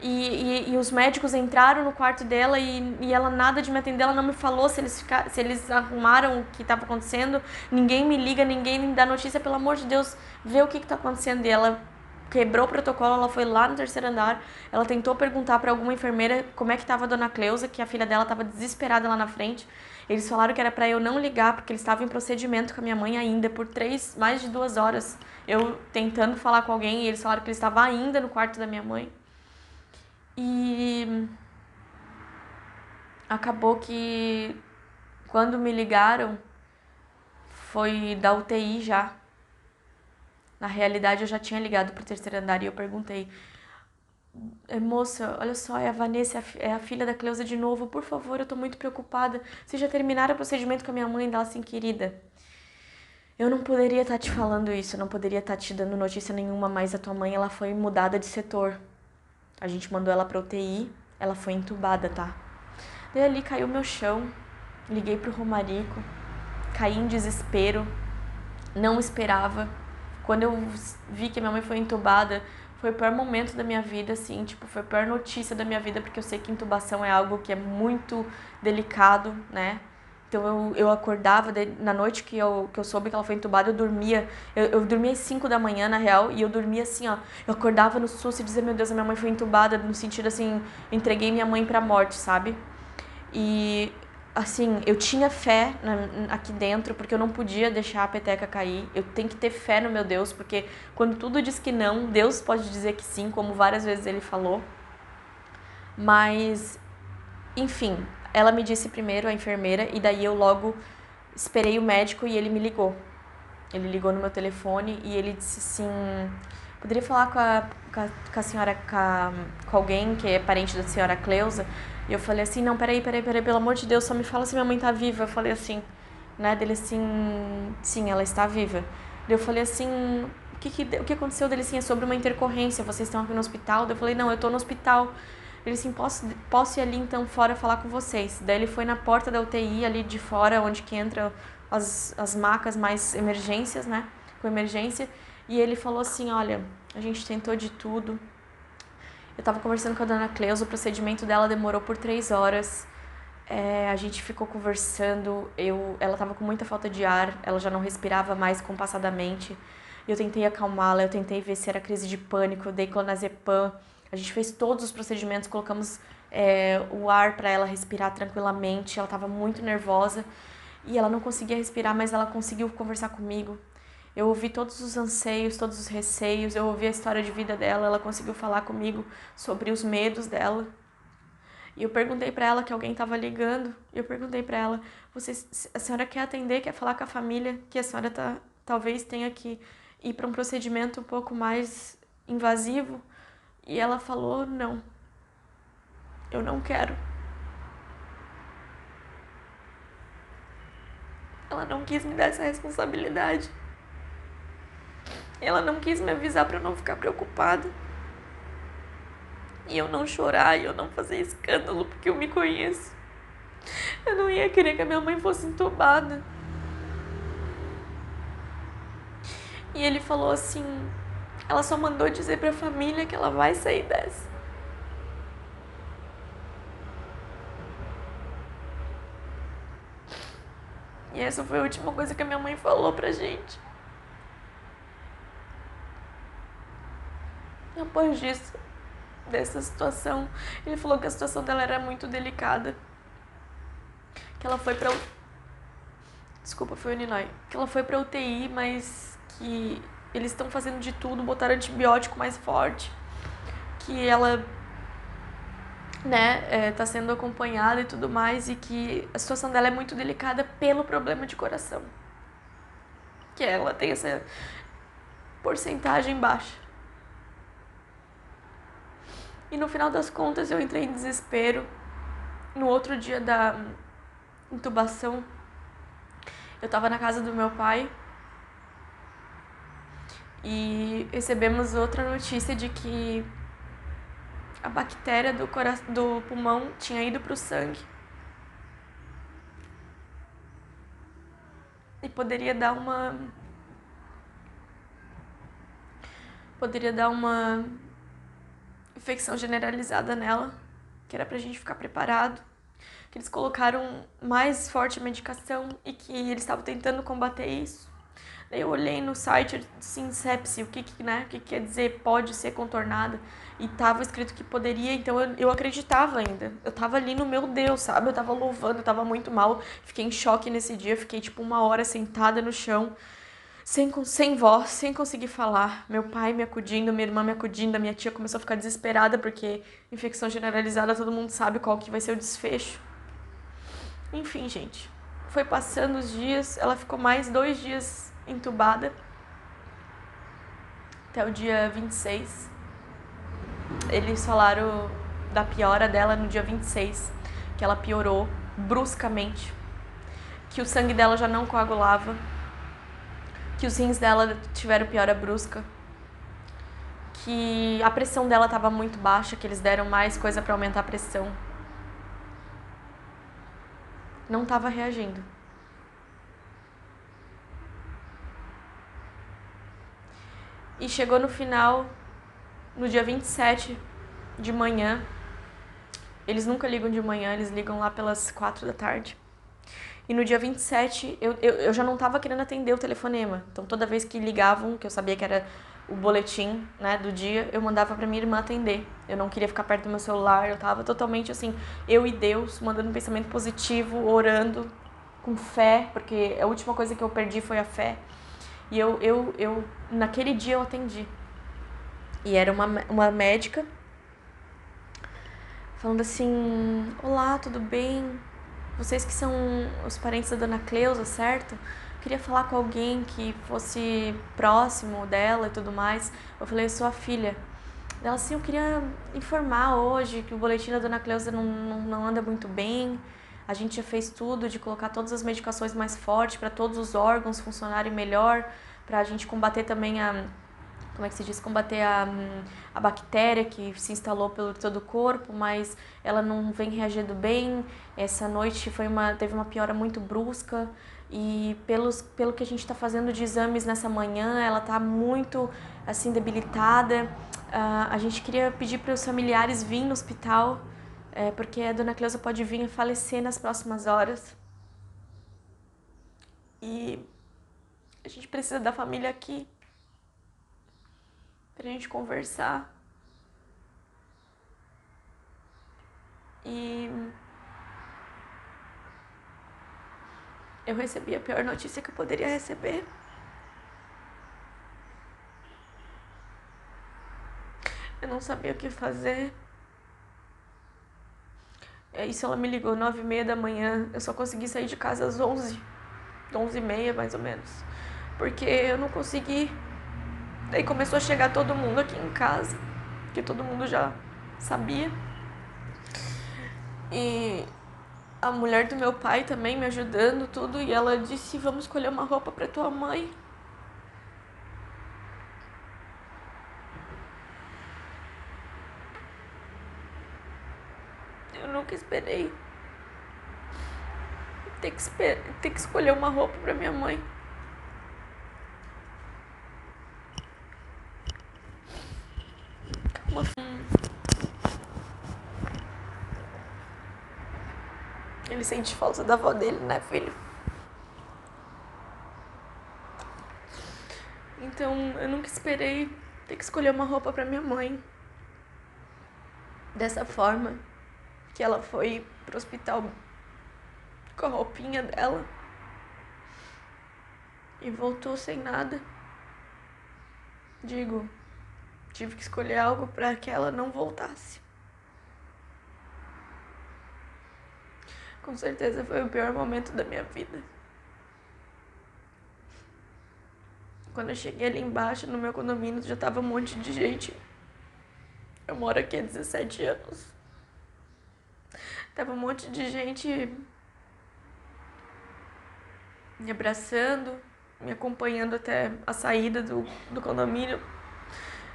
e os médicos entraram no quarto dela e ela nada de me atender, ela não me falou se eles arrumaram o que estava acontecendo, ninguém me liga, ninguém me dá notícia, pelo amor de Deus, vê o que está acontecendo. E ela quebrou o protocolo, ela foi lá no terceiro andar, ela tentou perguntar para alguma enfermeira como é que estava a dona Cleusa, que a filha dela estava desesperada lá na frente. Eles falaram que era para eu não ligar, porque eles estavam em procedimento com a minha mãe ainda, por mais de 2 horas. Eu tentando falar com alguém, e eles falaram que eles estavam ainda no quarto da minha mãe. E acabou que quando me ligaram, foi da UTI já. Na realidade, eu já tinha ligado pro terceiro andar e eu perguntei, moça, olha só, é a Vanessa, é a filha da Cleusa de novo, por favor, eu tô muito preocupada. Vocês já terminaram o procedimento com a minha mãe? Dela assim, querida, eu não poderia estar te falando isso, eu não poderia estar te dando notícia nenhuma, mas a tua mãe, ela foi mudada de setor. A gente mandou ela pra UTI, ela foi entubada, tá? Daí ali caiu meu chão, liguei pro Romarico, caí em desespero, não esperava. Quando eu vi que minha mãe foi entubada, foi o pior momento da minha vida, assim, tipo, foi a pior notícia da minha vida, porque eu sei que intubação é algo que é muito delicado, né? Então eu acordava, na noite que eu soube que ela foi entubada, eu dormia, eu dormia às 5 da manhã, na real, e eu dormia assim, ó, eu acordava no susto e dizia, meu Deus, a minha mãe foi entubada, no sentido assim, entreguei minha mãe pra morte, sabe? E assim, eu tinha fé aqui dentro, porque eu não podia deixar a peteca cair. Eu tenho que ter fé no meu Deus, porque quando tudo diz que não, Deus pode dizer que sim, como várias vezes ele falou. Mas, enfim, ela me disse primeiro, a enfermeira, e daí eu logo esperei o médico e ele me ligou. Ele ligou no meu telefone e ele disse assim, poderia falar com a senhora, com alguém que é parente da senhora Cleusa? E eu falei assim, não, peraí, pelo amor de Deus, só me fala se minha mãe tá viva. Eu falei assim, né, dele assim, sim, ela está viva. Eu falei assim, o que aconteceu? Dele assim, é sobre uma intercorrência, vocês estão aqui no hospital? Eu falei, não, eu tô no hospital. Ele assim, posso ir ali então fora falar com vocês? Daí ele foi na porta da UTI ali de fora, onde que entra as macas mais emergências, né, com emergência. E ele falou assim, olha, a gente tentou de tudo. Eu tava conversando com a dona Cleusa, o procedimento dela demorou por 3 horas. A gente ficou conversando, ela tava com muita falta de ar, ela já não respirava mais compassadamente. Eu tentei acalmá-la, eu tentei ver se era crise de pânico, eu dei clonazepam. A gente fez todos os procedimentos, colocamos o ar para ela respirar tranquilamente. Ela tava muito nervosa e ela não conseguia respirar, mas ela conseguiu conversar comigo. Eu ouvi todos os anseios, todos os receios, eu ouvi a história de vida dela, ela conseguiu falar comigo sobre os medos dela. E eu perguntei para ela que alguém estava ligando, e eu perguntei para ela, a senhora quer atender, quer falar com a família, que a senhora talvez tenha que ir para um procedimento um pouco mais invasivo? E ela falou, não, eu não quero. Ela não quis me dar essa responsabilidade. Ela não quis me avisar para eu não ficar preocupada. E eu não chorar, e eu não fazer escândalo, porque eu me conheço. Eu não ia querer que a minha mãe fosse entubada. E ele falou assim, ela só mandou dizer pra família que ela vai sair dessa. E essa foi a última coisa que a minha mãe falou pra gente. Depois disso, dessa situação, ele falou que a situação dela era muito delicada. Que ela foi pra... Desculpa, foi o Ninói. Que ela foi pra UTI, mas que eles estão fazendo de tudo, botaram antibiótico mais forte. Que ela, né, tá sendo acompanhada e tudo mais, e que a situação dela é muito delicada pelo problema de coração. Que ela tem essa porcentagem baixa. E no final das contas eu entrei em desespero. No outro dia da intubação, eu tava na casa do meu pai e recebemos outra notícia de que a bactéria do pulmão tinha ido pro sangue. E poderia dar uma infecção generalizada nela, que era pra gente ficar preparado. Que eles colocaram mais forte a medicação e que eles estavam tentando combater isso. Daí eu olhei no site, assim, sepse, o que quer dizer pode ser contornada, e tava escrito que poderia, então eu acreditava ainda. Eu tava ali no meu Deus, sabe? Eu tava louvando, eu tava muito mal, fiquei em choque nesse dia, fiquei tipo 1 hora sentada no chão, sem voz, sem conseguir falar. Meu pai me acudindo, minha irmã me acudindo, a minha tia começou a ficar desesperada, porque infecção generalizada, todo mundo sabe qual que vai ser o desfecho. Enfim, gente, foi passando os dias, ela ficou mais 2 dias entubada, até o dia 26. Eles falaram da piora dela no dia 26, que ela piorou bruscamente, que o sangue dela já não coagulava, que os rins dela tiveram piora brusca, que a pressão dela estava muito baixa, que eles deram mais coisa para aumentar a pressão. Não estava reagindo. E chegou no final, no dia 27 de manhã. Eles nunca ligam de manhã, eles ligam lá pelas 4 da tarde. E no dia 27, eu já não estava querendo atender o telefonema. Então toda vez que ligavam, que eu sabia que era o boletim, né, do dia, eu mandava pra minha irmã atender. Eu não queria ficar perto do meu celular, eu tava totalmente assim, eu e Deus, mandando um pensamento positivo, orando, com fé, porque a última coisa que eu perdi foi a fé. E naquele dia eu atendi. E era uma médica falando assim: olá, tudo bem? Vocês que são os parentes da dona Cleusa, certo? Queria falar com alguém que fosse próximo dela e tudo mais. Eu falei: eu sou a filha. Ela assim: eu queria informar hoje que o boletim da dona Cleusa não anda muito bem. A gente já fez tudo de colocar todas as medicações mais fortes para todos os órgãos funcionarem melhor, para a gente combater também como é que se diz, combater a bactéria que se instalou pelo todo o corpo, mas ela não vem reagindo bem. Essa noite teve uma piora muito brusca e pelo que a gente está fazendo de exames nessa manhã, ela está muito assim debilitada. A gente queria pedir para os familiares virem no hospital, porque a dona Cleusa pode vir a falecer nas próximas horas. E a gente precisa da família aqui pra gente conversar. E eu recebi a pior notícia que eu poderia receber. Eu não sabia o que fazer. Isso, ela me ligou 9h30 da manhã. Eu só consegui sair de casa às 11h30 mais ou menos. Porque eu não consegui. Daí começou a chegar todo mundo aqui em casa, que todo mundo já sabia. E a mulher do meu pai também me ajudando, tudo. E ela disse: vamos escolher uma roupa pra tua mãe. Eu nunca esperei ter que escolher uma roupa pra minha mãe. Ele sente falta da avó dele, né, filho? Então, eu nunca esperei ter que escolher uma roupa pra minha mãe. Dessa forma, que ela foi pro hospital com a roupinha dela e voltou sem nada. Digo, tive que escolher algo pra que ela não voltasse. Com certeza foi o pior momento da minha vida. Quando eu cheguei ali embaixo, no meu condomínio, já tava um monte de gente. Eu moro aqui há 17 anos. Tava um monte de gente me abraçando, me acompanhando até a saída do condomínio.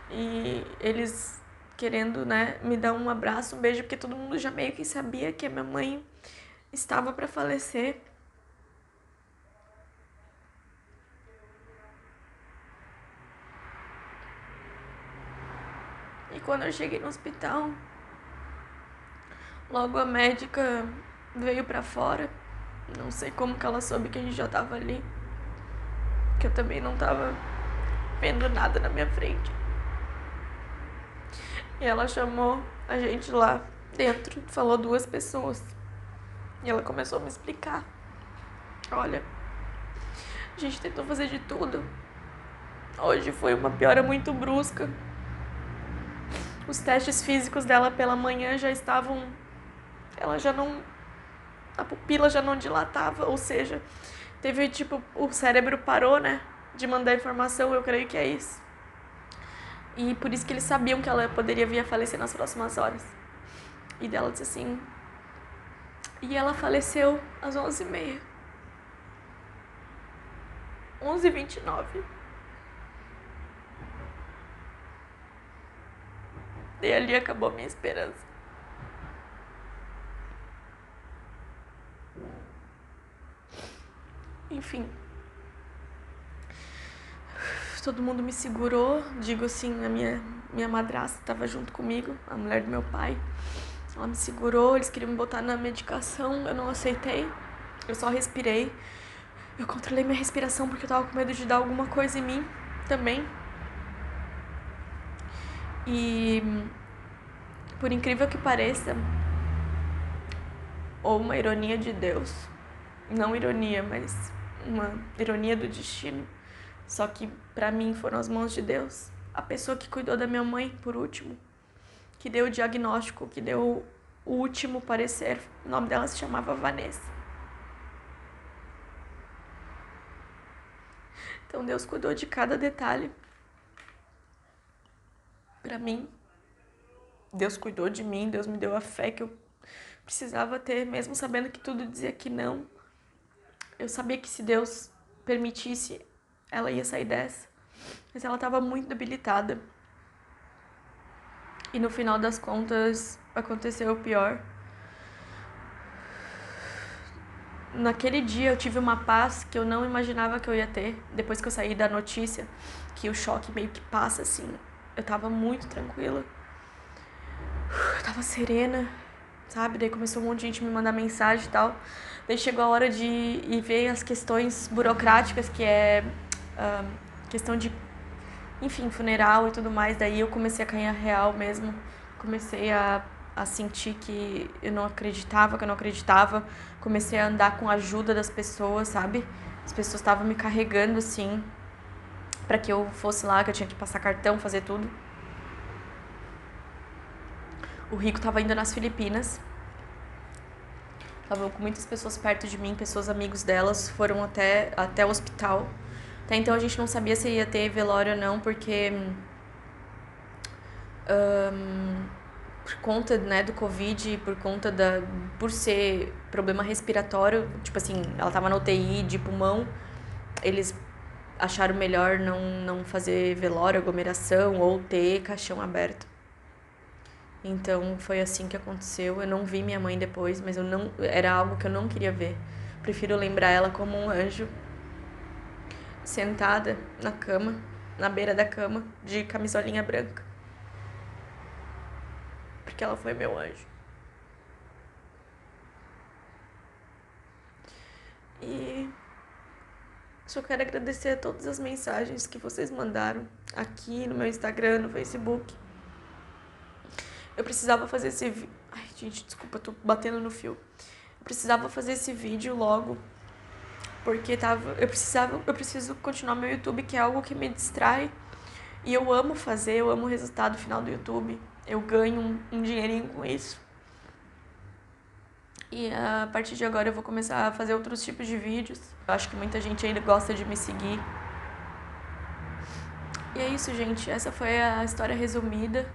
E eles querendo, né, me dar um abraço, um beijo, porque todo mundo já meio que sabia que a minha mãe estava para falecer. E quando eu cheguei no hospital, logo a médica veio para fora. Não sei como que ela soube que a gente já tava ali, que eu também não tava vendo nada na minha frente. E ela chamou a gente lá dentro, falou 2 pessoas. E ela começou a me explicar. Olha, a gente tentou fazer de tudo. Hoje foi uma piora muito brusca. Os testes físicos dela pela manhã já estavam... Ela já não... A pupila já não dilatava, ou seja, teve tipo... O cérebro parou, né, de mandar informação, eu creio que é isso. E por isso que eles sabiam que ela poderia vir a falecer nas próximas horas. E dela disse assim... E ela faleceu às 11h30. 11h29. E ali acabou a minha esperança. Enfim. Todo mundo me segurou. Digo assim, a minha madrasta estava junto comigo, a mulher do meu pai. Ela me segurou, eles queriam me botar na medicação, eu não aceitei. Eu só respirei. Eu controlei minha respiração porque eu tava com medo de dar alguma coisa em mim também. E, por incrível que pareça, ou uma ironia de Deus, não ironia, mas uma ironia do destino, só que pra mim foram as mãos de Deus. A pessoa que cuidou da minha mãe, por último, que deu o diagnóstico, que deu o último parecer, o nome dela se chamava Vanessa. Então Deus cuidou de cada detalhe pra mim. Deus cuidou de mim, Deus me deu a fé que eu precisava ter, mesmo sabendo que tudo dizia que não. Eu sabia que se Deus permitisse, ela ia sair dessa. Mas ela estava muito debilitada. E no final das contas, aconteceu o pior. Naquele dia eu tive uma paz que eu não imaginava que eu ia ter. Depois que eu saí da notícia, que o choque meio que passa assim. Eu tava muito tranquila. Eu tava serena, sabe? Daí começou um monte de gente me mandar mensagem e tal. Daí chegou a hora de ir ver as questões burocráticas, que é questão de, enfim, funeral e tudo mais. Daí eu comecei a cair a real mesmo. Comecei a sentir que eu não acreditava, que eu não acreditava. Comecei a andar com a ajuda das pessoas, sabe? As pessoas estavam me carregando, assim, pra que eu fosse lá, que eu tinha que passar cartão, fazer tudo. O Rico tava indo nas Filipinas. Estavam com muitas pessoas perto de mim, pessoas amigos delas, foram até o hospital. Até então a gente não sabia se ia ter velório ou não, porque por conta, né, do Covid, por ser problema respiratório, tipo assim, ela tava na UTI de pulmão, eles acharam melhor não fazer velório, aglomeração ou ter caixão aberto. Então foi assim que aconteceu. Eu não vi minha mãe depois, mas era algo que eu não queria ver. Prefiro lembrar ela como um anjo, sentada na cama, na beira da cama, de camisolinha branca. Porque ela foi meu anjo. E só quero agradecer a todas as mensagens que vocês mandaram aqui no meu Instagram, no Facebook. Eu precisava fazer esse vídeo. Ai, gente, desculpa, eu tô batendo no fio. Eu precisava fazer esse vídeo logo, porque eu preciso continuar meu YouTube, que é algo que me distrai. E eu amo fazer, eu amo o resultado final do YouTube. Eu ganho um dinheirinho com isso. E a partir de agora eu vou começar a fazer outros tipos de vídeos. Eu acho que muita gente ainda gosta de me seguir. E é isso, gente. Essa foi a história resumida.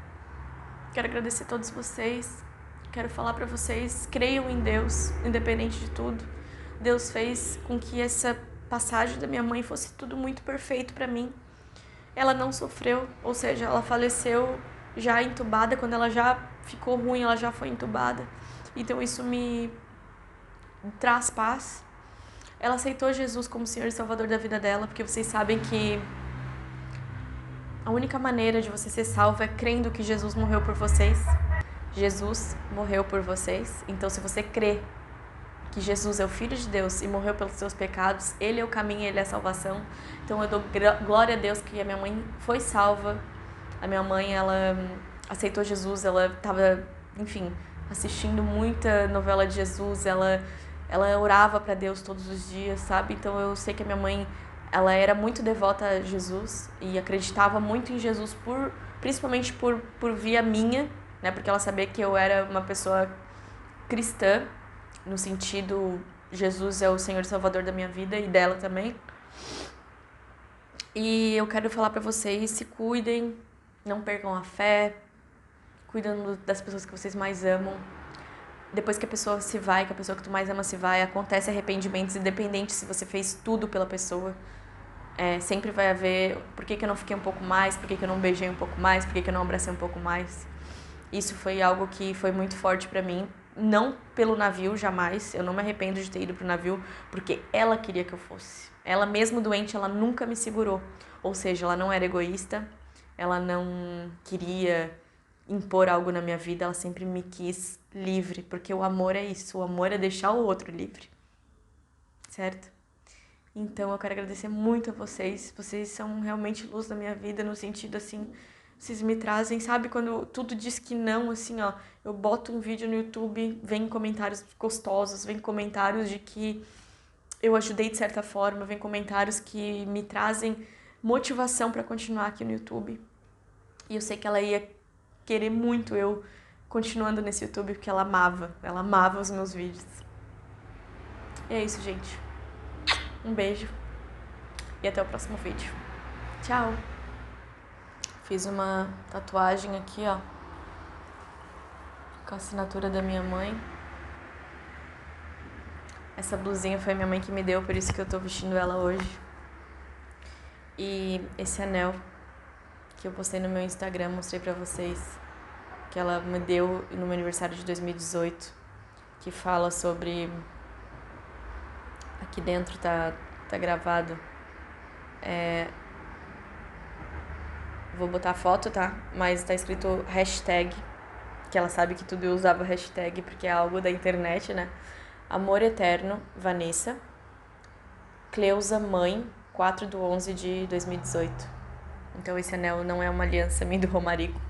Quero agradecer a todos vocês. Quero falar pra vocês, creiam em Deus, independente de tudo. Deus fez com que essa passagem da minha mãe fosse tudo muito perfeito pra mim. Ela não sofreu, ou seja, ela faleceu já entubada, quando ela já ficou ruim, ela já foi entubada. Então isso me traz paz. Ela aceitou Jesus como Senhor e Salvador da vida dela, porque vocês sabem que a única maneira de você ser salvo é crendo que Jesus morreu por vocês. Jesus morreu por vocês. Então, se você crê que Jesus é o Filho de Deus e morreu pelos seus pecados, Ele é o caminho, Ele é a salvação. Então, eu dou glória a Deus que a minha mãe foi salva. A minha mãe, ela aceitou Jesus, ela estava, enfim, assistindo muita novela de Jesus, ela orava para Deus todos os dias, sabe? Então, eu sei que a minha mãe, ela era muito devota a Jesus e acreditava muito em Jesus, principalmente por via minha, né? Porque ela sabia que eu era uma pessoa cristã, no sentido, Jesus é o Senhor e Salvador da minha vida e dela também. E eu quero falar pra vocês, se cuidem, não percam a fé, cuidando das pessoas que vocês mais amam. Depois que a pessoa se vai, que a pessoa que tu mais ama se vai, acontece arrependimentos, independente se você fez tudo pela pessoa. Sempre vai haver, por que eu não fiquei um pouco mais, por que eu não beijei um pouco mais, por que eu não abracei um pouco mais. Isso foi algo que foi muito forte pra mim. Não pelo navio, jamais. Eu não me arrependo de ter ido pro navio, porque ela queria que eu fosse. Ela, mesmo doente, ela nunca me segurou. Ou seja, ela não era egoísta, ela não queria impor algo na minha vida, ela sempre me quis livre, porque o amor é isso, o amor é deixar o outro livre. Certo? Então eu quero agradecer muito a vocês. Vocês são realmente luz da minha vida, no sentido assim, vocês me trazem, sabe? Quando tudo diz que não, assim, ó, eu boto um vídeo no YouTube, vem comentários gostosos, vem comentários de que eu ajudei de certa forma, vem comentários que me trazem motivação pra continuar aqui no YouTube. E eu sei que ela ia querer muito eu continuando nesse YouTube, porque ela amava os meus vídeos. E é isso, gente. Um beijo e até o próximo vídeo. Tchau! Fiz uma tatuagem aqui, ó, com a assinatura da minha mãe. Essa blusinha foi a minha mãe que me deu, por isso que eu tô vestindo ela hoje. E esse anel que eu postei no meu Instagram, mostrei pra vocês, que ela me deu no meu aniversário de 2018, que fala sobre... Aqui dentro tá gravado. Vou botar a foto, tá? Mas tá escrito hashtag, que ela sabe que tudo eu usava hashtag, porque é algo da internet, né? Amor Eterno, Vanessa. Cleusa Mãe, 4/11/2018. Então esse anel não é uma aliança minha do Romarico.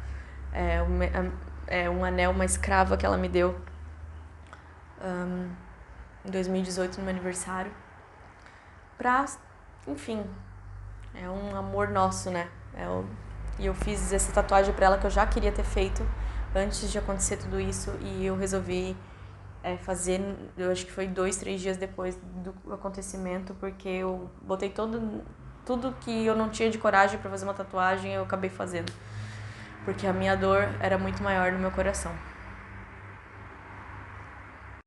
É um anel, uma escrava que ela me deu em 2018, no meu aniversário. Enfim, é um amor nosso, né? E eu fiz essa tatuagem pra ela que eu já queria ter feito antes de acontecer tudo isso. E eu resolvi fazer, eu acho que foi 2-3 dias depois do acontecimento, porque eu botei tudo que eu não tinha de coragem pra fazer uma tatuagem, eu acabei fazendo. Porque a minha dor era muito maior no meu coração.